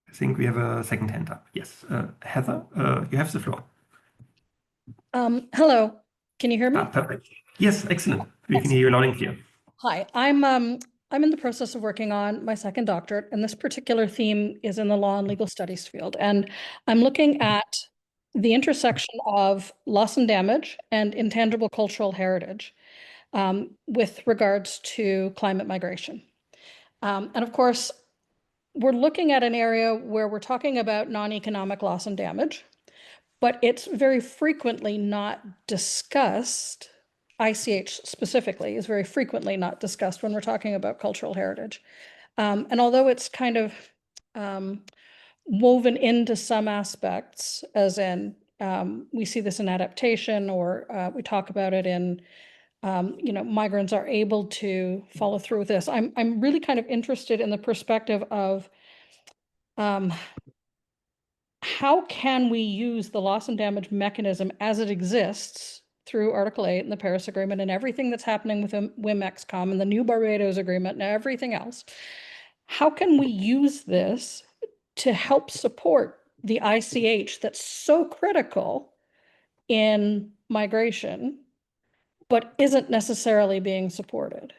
I think we have a second hand up. Yes, Heather, you have the floor. Hello, can you hear me? Perfect. Yes, excellent. We can hear you loud and clear. Hi, I'm in the process of working on my second doctorate, and this particular theme is in the law and legal studies field. And I'm looking at the intersection of loss and damage and intangible cultural heritage with regards to climate migration. And of course, we're looking at an area where we're talking about non-economic loss and damage, but it's very frequently not discussed. ICH specifically is very frequently not discussed when we're talking about cultural heritage. And although it's kind of woven into some aspects, as in we see this in adaptation, or we talk about it in, migrants are able to follow through with this. I'm really kind of interested in the perspective of how can we use the loss and damage mechanism as it exists through Article 8 and the Paris Agreement and everything that's happening with WIM-XCOM and the New Barbados Agreement and everything else? How can we use this to help support the ICH that's so critical in migration, but isn't necessarily being supported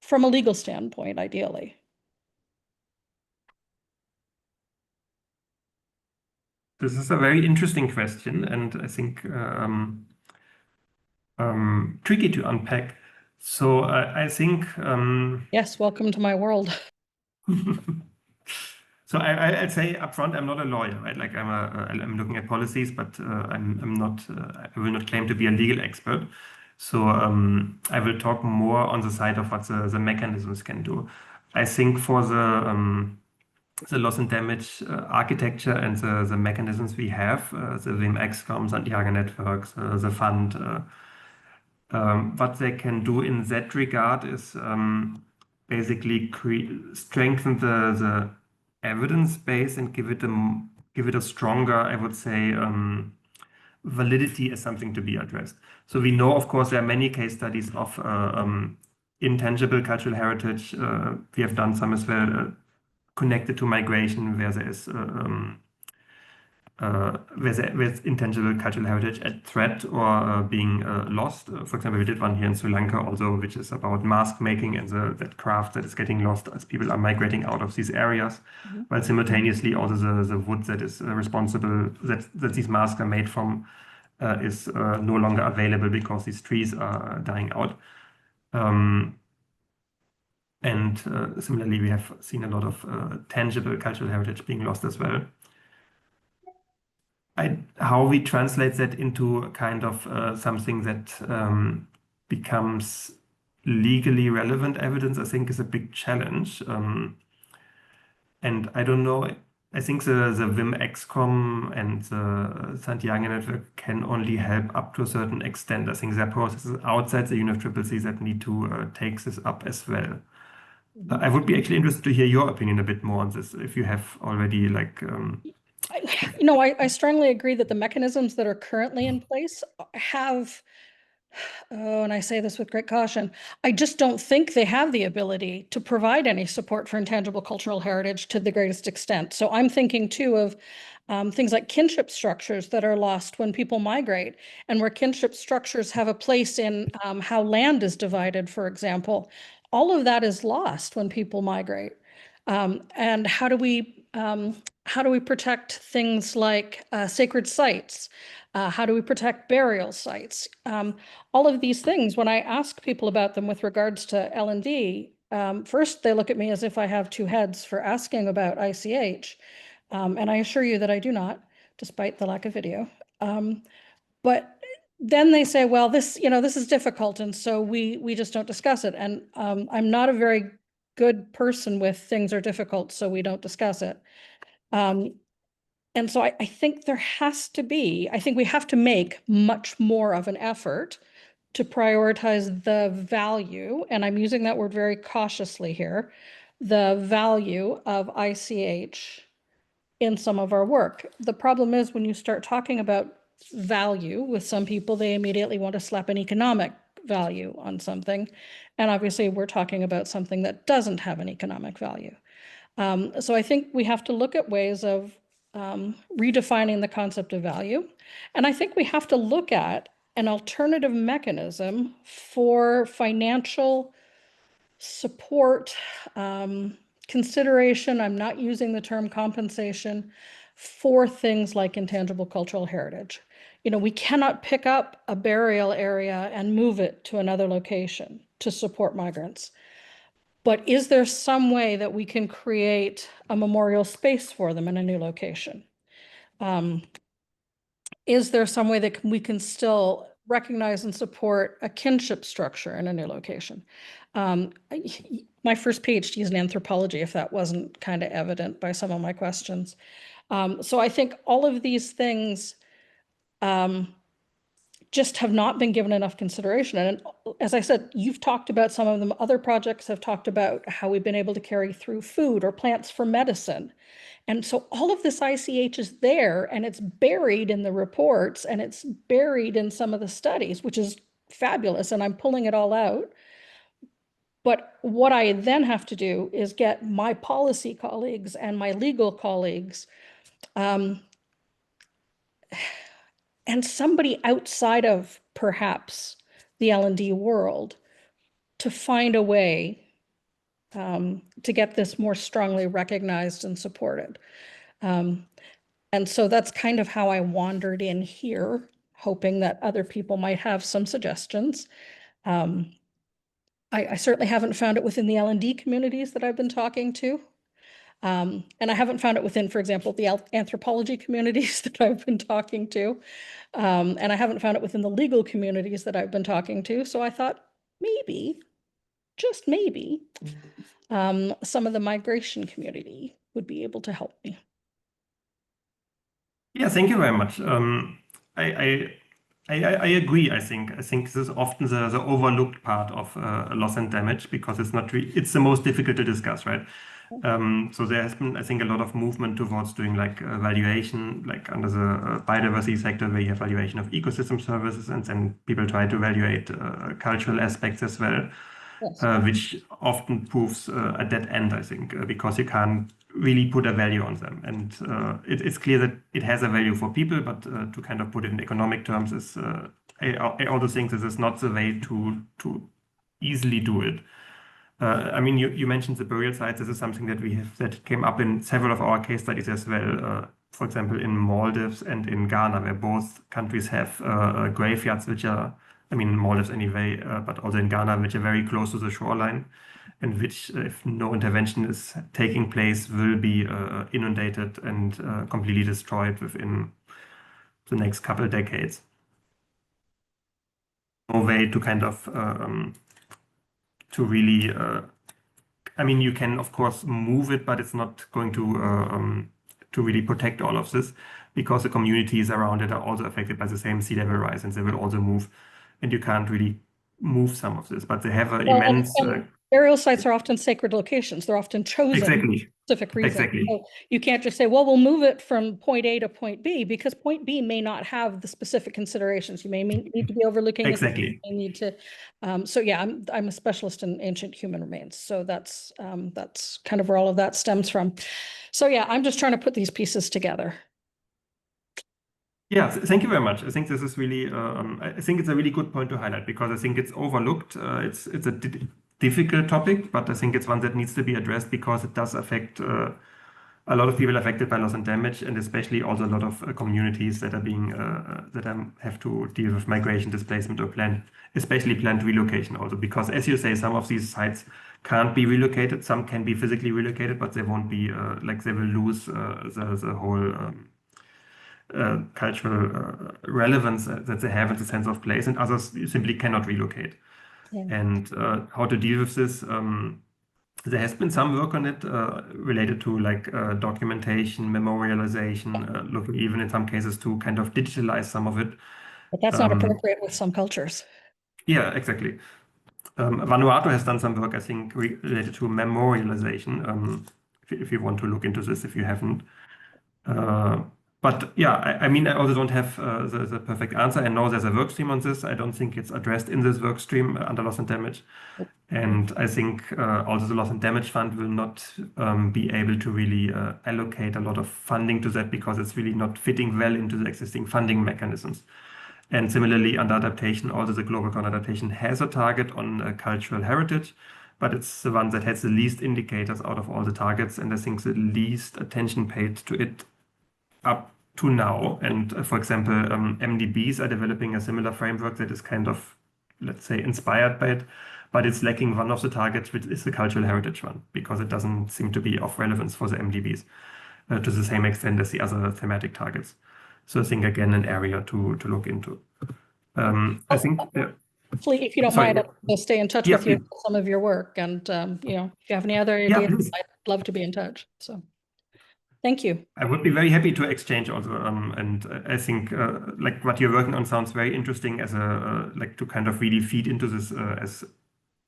from a legal standpoint, ideally? This is a very interesting question, and I think tricky to unpack. So I think Yes, welcome to my world. So I'd say upfront, I'm not a lawyer, right? Like I'm looking at policies, but I'm not. I will not claim to be a legal expert. So I will talk more on the side of what the mechanisms can do. I think for the loss and damage architecture and the mechanisms we have, the WIM-XCOM, Santiago networks, the fund. What they can do in that regard is basically strengthen the evidence base and give it a stronger, I would say, validity as something to be addressed. So we know, of course, there are many case studies of intangible cultural heritage. We have done some as well connected to migration, where there is with intangible cultural heritage at threat or being lost. For example, we did one here in Sri Lanka also, which is about mask making and that craft that is getting lost as people are migrating out of these areas, while simultaneously also the wood that is responsible, that these masks are made from, is no longer available because these trees are dying out. And similarly, we have seen a lot of tangible cultural heritage being lost as well. How we translate that into kind of something that becomes legally relevant evidence, I think, is a big challenge. And I don't know, I think the WIM-XCOM and the Santiago network can only help up to a certain extent. I think there are processes outside the UNFCCC that need to take this up as well. I would be actually interested to hear your opinion a bit more on this, if you have already like... I strongly agree that the mechanisms that are currently in place have Oh, and I say this with great caution, I just don't think they have the ability to provide any support for intangible cultural heritage to the greatest extent. So I'm thinking too of things like kinship structures that are lost when people migrate, and where kinship structures have a place in how land is divided, for example. All of that is lost when people migrate. And how do we protect things like sacred sites? How do we protect burial sites? All of these things, when I ask people about them with regards to L&D, first they look at me as if I have two heads for asking about ICH. And I assure you that I do not, despite the lack of video. But then they say, well, this is difficult, and so we just don't discuss it. And I'm not a very good person with things are difficult, so we don't discuss it. And so I think I think we have to make much more of an effort to prioritize the value, and I'm using that word very cautiously here, the value of ICH in some of our work. The problem is when you start talking about value with some people, they immediately want to slap an economic value on something. And obviously we're talking about something that doesn't have an economic value. So I think we have to look at ways of redefining the concept of value. And I think we have to look at an alternative mechanism for financial support, consideration, I'm not using the term compensation, for things like intangible cultural heritage. We cannot pick up a burial area and move it to another location to support migrants. But is there some way that we can create a memorial space for them in a new location? Is there some way that we can still recognize and support a kinship structure in a new location? My first PhD is in anthropology, if that wasn't kind of evident by some of my questions. So I think all of these things just have not been given enough consideration. And as I said, you've talked about some of them. Other projects have talked about how we've been able to carry through food or plants for medicine. And so all of this ICH is there, and it's buried in the reports, and it's buried in some of the studies, which is fabulous, and I'm pulling it all out. But what I then have to do is get my policy colleagues and my legal colleagues and somebody outside of perhaps the L&D world to find a way to get this more strongly recognized and supported. And so that's kind of how I wandered in here, hoping that other people might have some suggestions. I certainly haven't found it within the L&D communities that I've been talking to. And I haven't found it within, for example, the anthropology communities that I've been talking to. And I haven't found it within the legal communities that I've been talking to. So I thought maybe, just maybe, some of the migration community would be able to help me. Yeah, thank you very much. I agree. I think this is often the overlooked part of loss and damage, because it's the most difficult to discuss, right? So there has been, I think, a lot of movement towards doing like valuation, like under the biodiversity sector, where you have valuation of ecosystem services, and then people try to evaluate cultural aspects as well, Yes. which often proves a dead end, I think, because you can't really put a value on them. And it's clear that it has a value for people, but to kind of put it in economic terms is, I also think this is not the way to easily do it. I mean, you mentioned the burial sites. This is something that came up in several of our case studies as well. For example, in Maldives and in Ghana, where both countries have graveyards, which are, I mean, Maldives anyway, but also in Ghana, which are very close to the shoreline, and which, if no intervention is taking place, will be inundated and completely destroyed within the next couple of decades. No way to kind of to really, I mean, you can of course move it, but it's not going to really protect all of this, because the communities around it are also affected by the same sea level rise, and they will also move, and you can't really move some of this, but they have an Well, immense. and burial sites are often sacred locations. They're often chosen Exactly. specific reason. Exactly. So you can't just say, well, we'll move it from point A to point B, because point B may not have the specific considerations. You may need to be overlooking this, Exactly. you need to. So yeah, I'm a specialist in ancient human remains. So that's kind of where all of that stems from. So yeah, I'm just trying to put these pieces together. Yeah, thank you very much. I think this is really, I think it's a really good point to highlight, because I think it's overlooked. It's a difficult topic, but I think it's one that needs to be addressed, because it does affect a lot of people affected by loss and damage, and especially also a lot of communities that are being have to deal with migration, displacement, or especially planned relocation also, because as you say, some of these sites can't be relocated. Some can be physically relocated, but they won't be like they will lose the whole cultural relevance that they have in the sense of place, and others you simply cannot relocate. Yeah. And how to deal with this? There has been some work on it related to like documentation, memorialization, looking even in some cases to kind of digitalize some of it. But that's not appropriate with some cultures. Yeah, exactly. Vanuatu has done some work, I think, related to memorialization. If you want to look into this, if you haven't. But yeah, I mean, I also don't have the perfect answer. I know there's a work stream on this. I don't think it's addressed in this work stream under loss and damage. And I think also the loss and damage fund will not be able to really allocate a lot of funding to that, because it's really not fitting well into the existing funding mechanisms. And similarly, under adaptation, also the Global Core Adaptation has a target on cultural heritage, but it's the one that has the least indicators out of all the targets, and I think the least attention paid to it up to now. And for example, MDBs are developing a similar framework that is kind of, let's say, inspired by it, but it's lacking one of the targets, which is the cultural heritage one, because it doesn't seem to be of relevance for the MDBs to the same extent as the other thematic targets. So I think, again, an area to look into. I think, Hopefully, if you don't sorry. mind, I'll stay in touch Yeah, with you please. for some of your work. And, you know, if you have any other Yeah, ideas, please. I'd love to be in touch. So thank you. I would be very happy to exchange also, and I think like what you're working on sounds very interesting as a like to kind of really feed into this as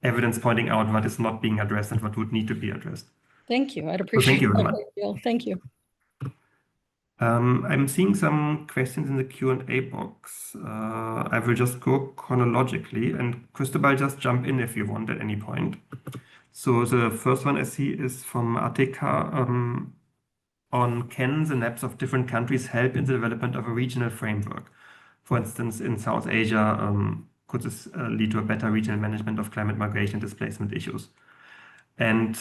evidence pointing out what is not being addressed and what would need to be addressed. Thank you. I'd So appreciate thank you very that. much. Thank you. I'm seeing some questions in the Q&A box. I will just go chronologically, and Cristobal, just jump in if you want at any point. So the first one I see is from Atika. On can the maps of different countries help in the development of a regional framework? For instance, in South Asia, could this lead to a better regional management of climate migration displacement issues? And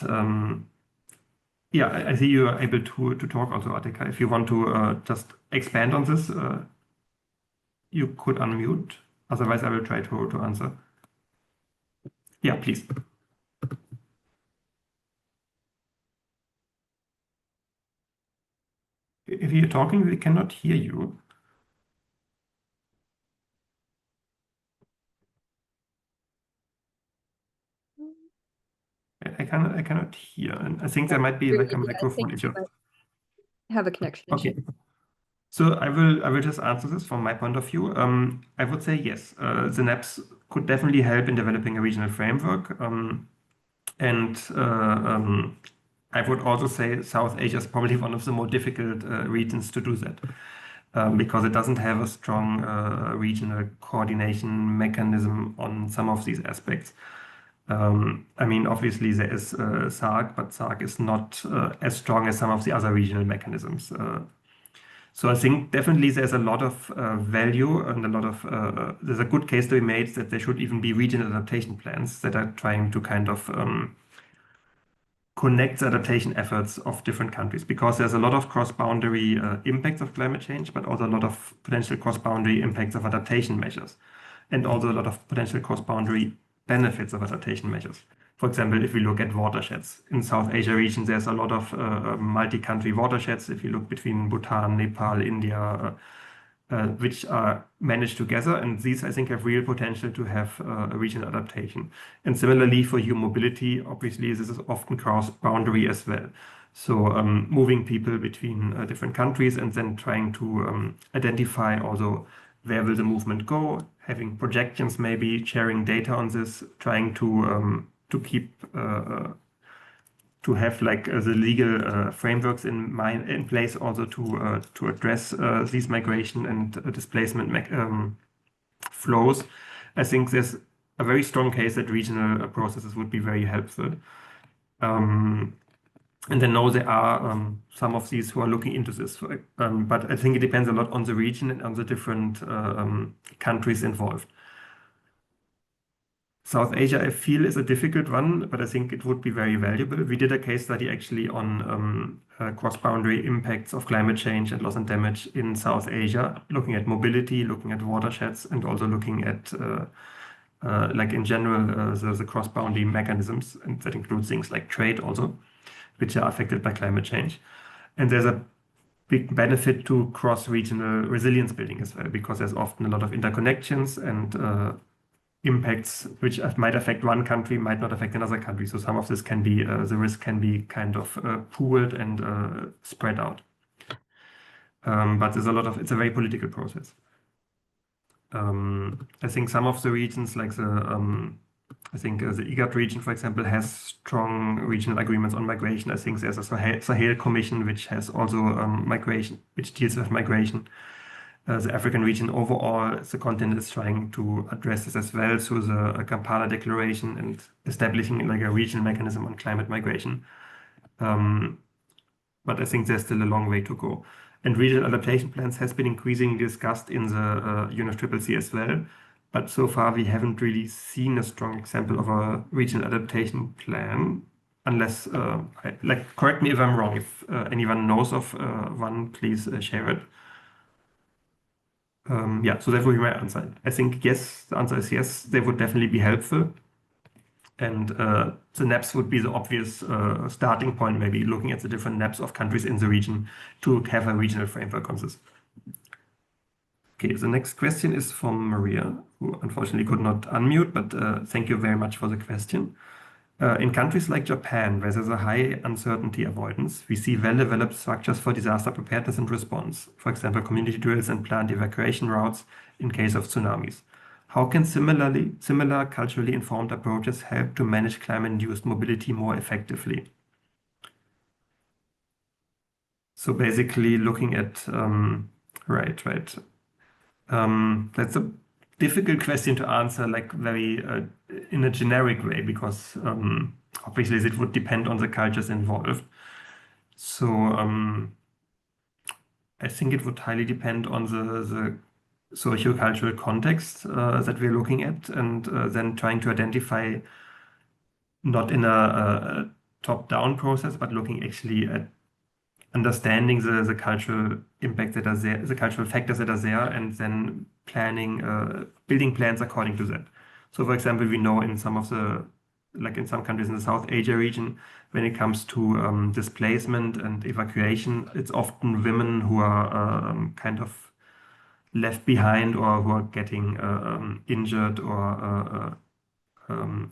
yeah, I see you are able to talk also, Atika. If you want to just expand on this, you could unmute. Otherwise, I will try to answer. Yeah, please. If you're talking, we cannot hear you. I cannot hear, and I think there might be like a microphone issue. Have a connection issue. Okay. So I will just answer this from my point of view. I would say yes, the NAPs could definitely help in developing a regional framework. And I would also say South Asia is probably one of the more difficult regions to do that. Because it doesn't have a strong regional coordination mechanism on some of these aspects. I mean, obviously there is SARC, but SARC is not as strong as some of the other regional mechanisms. So I think definitely there's a lot of value and a lot of, there's a good case to be made that there should even be regional adaptation plans that are trying to kind of connect the adaptation efforts of different countries, because there's a lot of cross-boundary impacts of climate change, but also a lot of potential cross-boundary impacts of adaptation measures, and also a lot of potential cross-boundary benefits of adaptation measures. For example, if we look at watersheds in South Asia region, there's a lot of multi-country watersheds. If you look between Bhutan, Nepal, India, which are managed together, and these I think have real potential to have a regional adaptation. And similarly for human mobility, obviously this is often cross-boundary as well. So moving people between different countries and then trying to identify also where will the movement go, having projections maybe, sharing data on this, trying to keep have like the legal frameworks in place also to address these migration and displacement flows. I think there's a very strong case that regional processes would be very helpful. And I know there are some of these who are looking into this, but I think it depends a lot on the region and on the different countries involved. South Asia, I feel, is a difficult one, but I think it would be very valuable. We did a case study actually on cross-boundary impacts of climate change and loss and damage in South Asia, looking at mobility, looking at watersheds, and also looking at, like in general, the cross-boundary mechanisms, and that includes things like trade also, which are affected by climate change. And there's a big benefit to cross-regional resilience building as well, because there's often a lot of interconnections and impacts which might affect one country, might not affect another country. So some of this can be, the risk can be kind of pooled and spread out. But there's a lot of, it's a very political process. I think some of the regions, like I think the IGAD region, for example, has strong regional agreements on migration. I think there's a Sahel Commission, which has also migration, which deals with migration. The African region overall, the continent is trying to address this as well through the Kampala Declaration and establishing like a regional mechanism on climate migration. But I think there's still a long way to go. And regional adaptation plans has been increasingly discussed in the UNFCCC as well. But so far, we haven't really seen a strong example of a regional adaptation plan, unless, correct me if I'm wrong. If anyone knows of one, please share it. Yeah, so that would be my answer. I think yes, the answer is yes, they would definitely be helpful. And the NAPs would be the obvious starting point, maybe looking at the different NAPs of countries in the region to have a regional framework on this. Okay, the next question is from Maria, who unfortunately could not unmute, but thank you very much for the question. In countries like Japan, where there's a high uncertainty avoidance, we see well-developed structures for disaster preparedness and response, for example, community drills and planned evacuation routes in case of tsunamis. How can similar culturally informed approaches help to manage climate-induced mobility more effectively? So basically looking at, right. That's a difficult question to answer, like very in a generic way, because obviously it would depend on the cultures involved. So I think it would highly depend on the socio-cultural context that we're looking at, and then trying to identify, not in a top-down process, but looking actually at understanding the cultural impacts that are there, the cultural factors that are there, and then planning, building plans according to that. So, for example, we know in some of the, like in some countries in the South Asia region, when it comes to displacement and evacuation, it's often women who are kind of left behind or who are getting injured or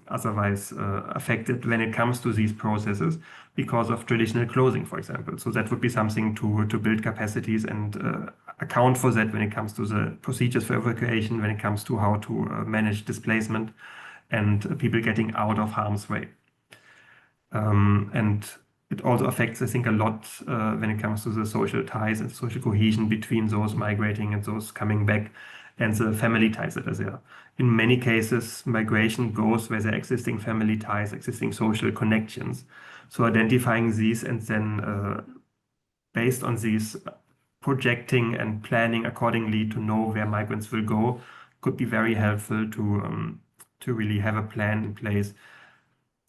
otherwise affected when it comes to these processes because of traditional clothing, for example. So that would be something to build capacities and account for that when it comes to the procedures for evacuation, when it comes to how to manage displacement and people getting out of harm's way. And it also affects, I think, a lot when it comes to the social ties and social cohesion between those migrating and those coming back, and the family ties that are there. In many cases, migration goes where there are existing family ties, existing social connections. So identifying these and then based on these, projecting and planning accordingly to know where migrants will go could be very helpful to really have a plan in place.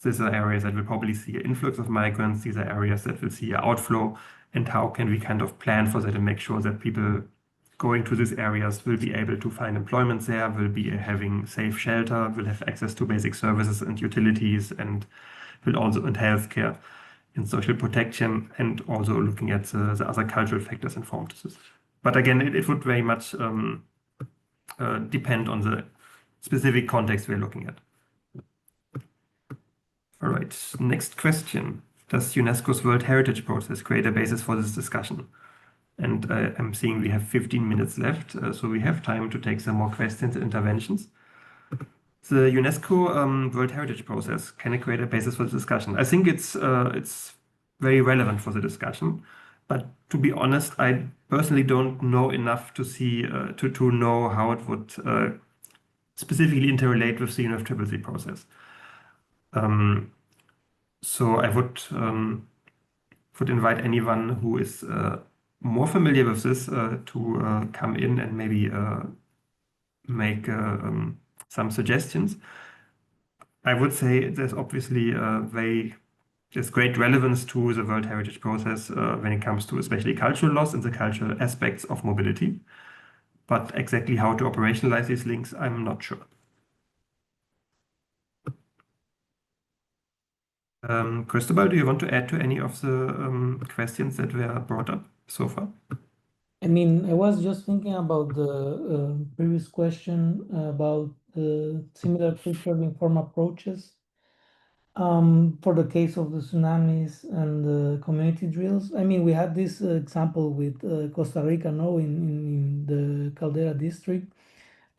These are areas that will probably see an influx of migrants. These are areas that will see an outflow. And how can we kind of plan for that and make sure that people going to these areas will be able to find employment there, will be having safe shelter, will have access to basic services and utilities, and will also and healthcare and social protection, and also looking at the other cultural factors involved with this. But again, it would very much depend on the specific context we're looking at. All right, next question. Does UNESCO's World Heritage process create a basis for this discussion? And I'm seeing we have 15 minutes left, so we have time to take some more questions and interventions. the UNESCO World Heritage process can create a basis for the discussion. I think it's very relevant for the discussion, but to be honest, I personally don't know enough to see to know how it would specifically interrelate with the UNFCCC process. So I would invite anyone who is more familiar with this to come in and maybe make some suggestions. I would say there's obviously there's great relevance to the World Heritage process when it comes to especially cultural loss and the cultural aspects of mobility. But exactly how to operationalize these links, I'm not sure. Cristobal, do you want to add to any of the questions that were brought up so far? I mean, I was just thinking about the previous question about the similar culturally informed approaches for the case of the tsunamis and the community drills. I mean, we had this example with Costa Rica, no, in the Caldera district.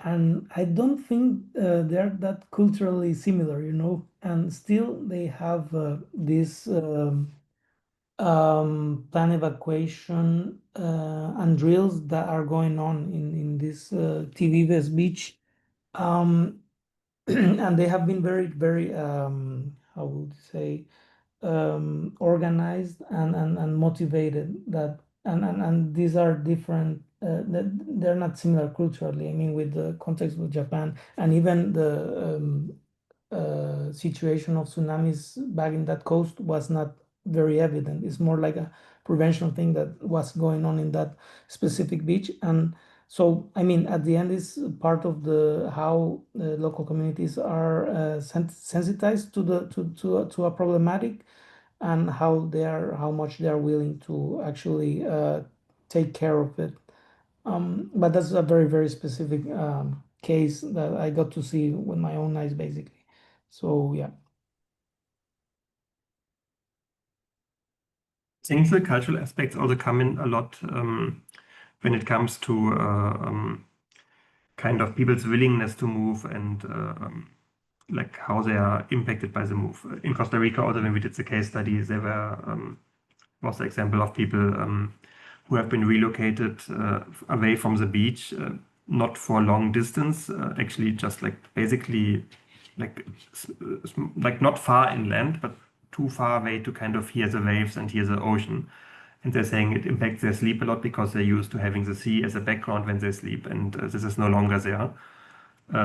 And I don't think they're that culturally similar, you know, and still they have this plan evacuation and drills that are going on in this Tivives beach. And they have been very, very, how would you say, organized and motivated that and these are different they're not similar culturally. I mean, with the context with Japan and even the situation of tsunamis back in that coast was not very evident. It's more like a prevention thing that was going on in that specific beach. And so, I mean, at the end, is part of the how local communities are sensitized to the to a problematic, and how much they are willing to actually take care of it. But that's a very, very specific case that I got to see with my own eyes, basically. So yeah. I think the cultural aspects also come in a lot when it comes to kind of people's willingness to move and like how they are impacted by the move. In Costa Rica, also when we did the case study, there was the example of people who have been relocated away from the beach, not for long distance, actually just like basically like not far inland, but too far away to kind of hear the waves and hear the ocean. And they're saying it impacts their sleep a lot because they're used to having the sea as a background when they sleep, and this is no longer there.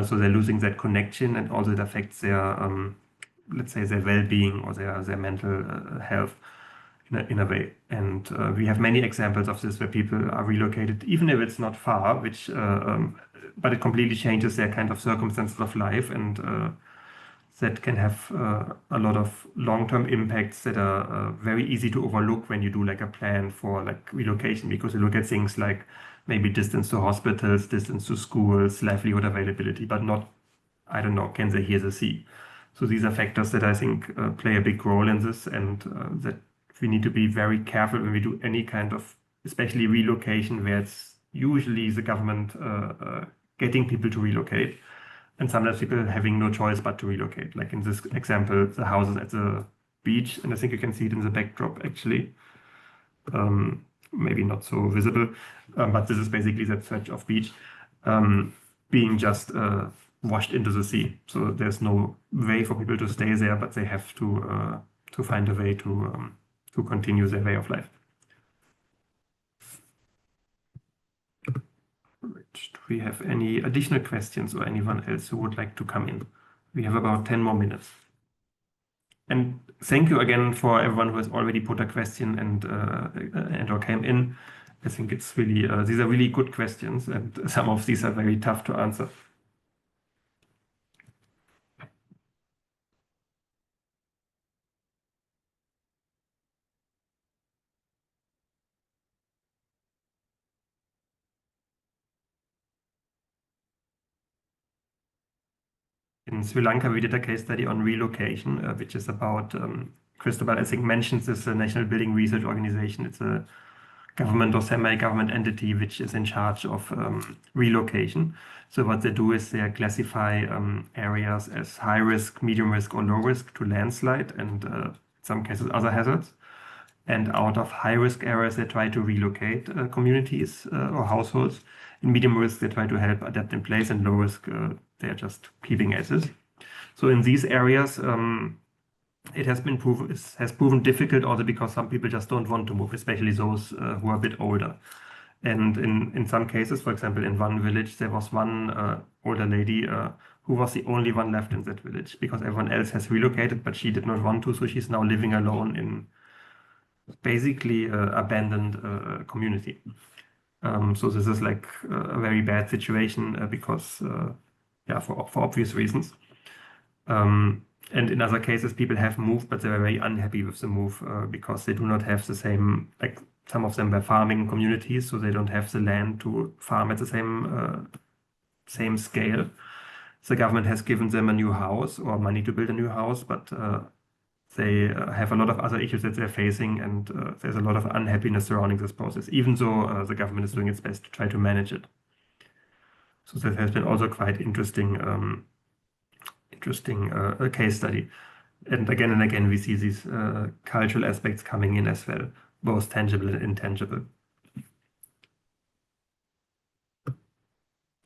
So they're losing that connection, and also it affects their, let's say, their well-being or their mental health in a way. And we have many examples of this where people are relocated, even if it's not far, but it completely changes their kind of circumstances of life, and that can have a lot of long-term impacts that are very easy to overlook when you do like a plan for like relocation, because you look at things like maybe distance to hospitals, distance to schools, livelihood availability, but not, I don't know, can they hear the sea? So these are factors that I think play a big role in this, and that we need to be very careful when we do any kind of, especially relocation, where it's usually the government getting people to relocate. And sometimes people having no choice but to relocate. Like in this example, the houses at the beach, and I think you can see it in the backdrop actually. Maybe not so visible, but this is basically that stretch of beach being just washed into the sea. So there's no way for people to stay there, but they have to find a way to continue their way of life. Do we have any additional questions or anyone else who would like to come in? We have about 10 more minutes. And thank you again for everyone who has already put a question and or came in. I think it's really, these are really good questions, and some of these are very tough to answer. In Sri Lanka, we did a case study on relocation, which is about, Cristobal, I think, mentions this National Building Research Organization. It's a government or semi-government entity which is in charge of relocation. So what they do is they classify areas as high risk, medium risk, or low risk to landslide and in some cases other hazards. And out of high risk areas, they try to relocate communities or households. In medium risk, they try to help adapt in place, and low risk, they're just keeping as is. So in these areas, it has proven difficult also because some people just don't want to move, especially those who are a bit older. And in some cases, for example, in one village, there was one older lady who was the only one left in that village because everyone else has relocated, but she did not want to, so she's now living alone in basically abandoned community. So this is like a very bad situation because, yeah, for obvious reasons. And in other cases, people have moved, but they're very unhappy with the move because they do not have the same, like some of them were farming communities, so they don't have the land to farm at the same scale. The government has given them a new house or money to build a new house, but they have a lot of other issues that they're facing, and there's a lot of unhappiness surrounding this process, even though the government is doing its best to try to manage it. So that has been also quite interesting case study. And again, we see these cultural aspects coming in as well, both tangible and intangible.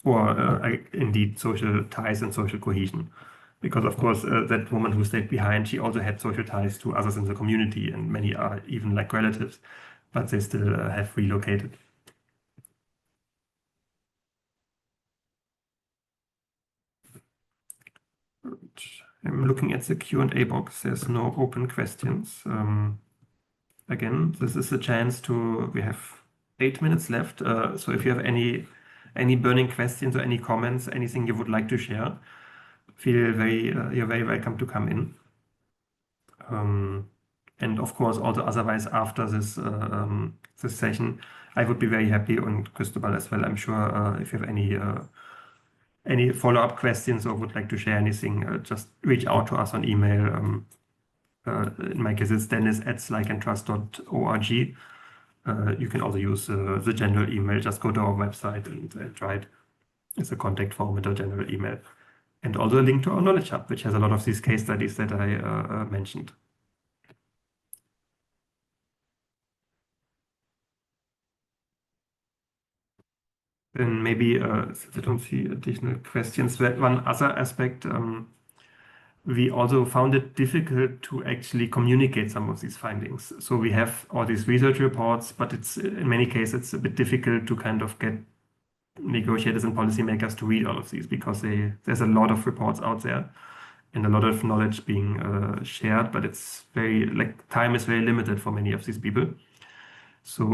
Or indeed social ties and social cohesion. Because of course, that woman who stayed behind, she also had social ties to others in the community, and many are even like relatives, but they still have relocated. I'm looking at the Q&A box. There's no open questions. Again, this is a chance to, we have 8 minutes left. So if you have any burning questions or any comments, anything you would like to share, you're very welcome to come in. And of course, also otherwise after this this session, I would be very happy, and Cristobal as well, I'm sure, if you have any follow-up questions or would like to share anything, just reach out to us on email. In my case, it's dennis@slikeandtrust.org. You can also use the general email. Just go to our website and try it. It's a contact form with a general email. And also a link to our Knowledge Hub, which has a lot of these case studies that I mentioned. Then maybe, since I don't see additional questions, one other aspect, we also found it difficult to actually communicate some of these findings. So we have all these research reports, but it's in many cases, it's a bit difficult to kind of get negotiators and policymakers to read all of these because there's a lot of reports out there and a lot of knowledge being shared, but it's very, like, time is very limited for many of these people. So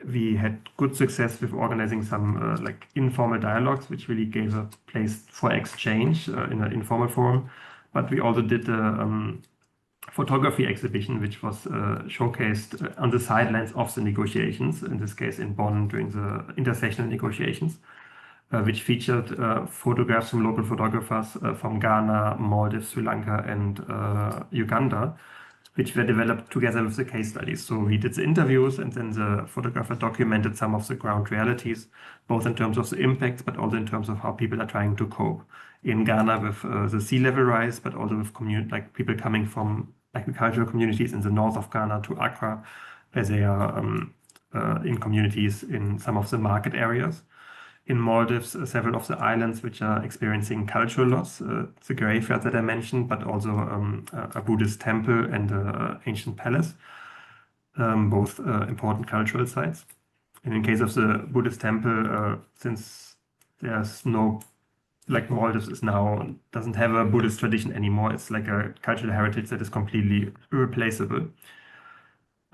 we had good success with organizing some like informal dialogues, which really gave a place for exchange in an informal forum. But we also did a photography exhibition, which was showcased on the sidelines of the negotiations, in this case in Bonn during the intersessional negotiations, which featured photographs from local photographers from Ghana, Maldives, Sri Lanka, and Uganda, which were developed together with the case studies. So we did the interviews, and then the photographer documented some of the ground realities, both in terms of the impacts, but also in terms of how people are trying to cope. In Ghana with the sea level rise, but also with like people coming from agricultural communities in the north of Ghana to Accra, where they are in communities in some of the market areas. In Maldives, several of the islands which are experiencing cultural loss, the graveyard that I mentioned, but also a Buddhist temple and an ancient palace, both important cultural sites. And in case of the Buddhist temple, since there's no, like Maldives is now, doesn't have a Buddhist tradition anymore, it's like a cultural heritage that is completely irreplaceable.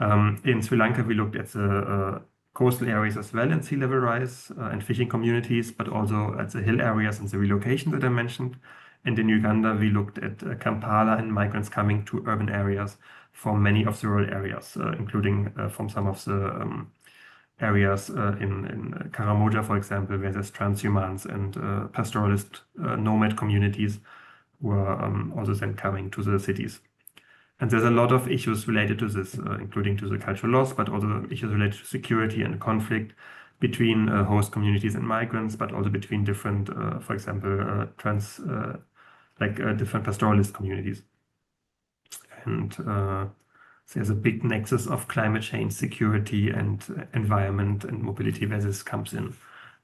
In Sri Lanka, we looked at the coastal areas as well and sea level rise and fishing communities, but also at the hill areas and the relocation that I mentioned. And in Uganda, we looked at Kampala and migrants coming to urban areas from many of the rural areas, including from some of the areas in Karamoja, for example, where there's transhumans and pastoralist nomad communities who are also then coming to the cities. And there's a lot of issues related to this, including to the cultural loss, but also issues related to security and conflict between host communities and migrants, but also between different, for example, different pastoralist communities. And there's a big nexus of climate change, security, and environment and mobility where this comes in,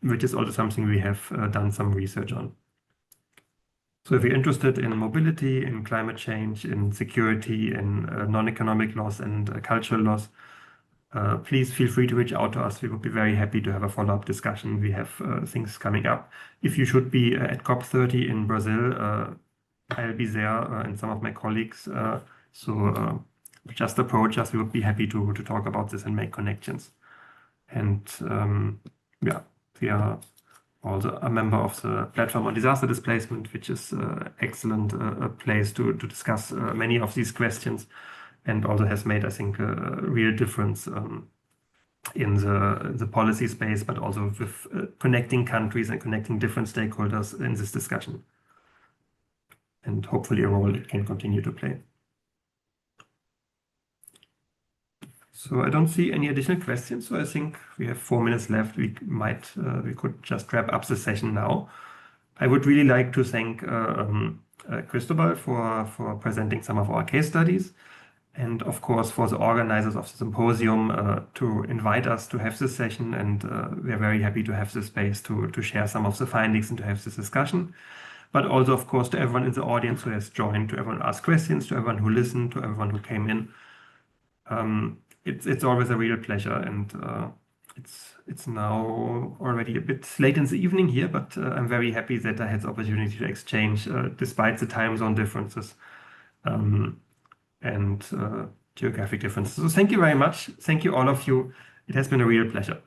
which is also something we have done some research on. So if you're interested in mobility, in climate change, in security, in non-economic loss and cultural loss, please feel free to reach out to us. We would be very happy to have a follow-up discussion. We have things coming up. If you should be at COP30 in Brazil, I'll be there and some of my colleagues. So just approach us. We would be happy to talk about this and make connections. And yeah, we are also a member of the Platform on Disaster Displacement, which is excellent place to discuss many of these questions, and also has made, I think, a real difference in the policy space, but also with connecting countries and connecting different stakeholders in this discussion. And hopefully a role it can continue to play. So I don't see any additional questions. So I think we have 4 minutes left. We could just wrap up the session now. I would really like to thank Cristobal for presenting some of our case studies, and of course for the organizers of the symposium to invite us to have this session. And we're very happy to have this space to share some of the findings and to have this discussion. But also, of course, to everyone in the audience who has joined, to everyone who asked questions, to everyone who listened, to everyone who came in. It's always a real pleasure, and it's now already a bit late in the evening here, but I'm very happy that I had the opportunity to exchange despite the time zone differences and geographic differences. So thank you very much. Thank you all of you. It has been a real pleasure.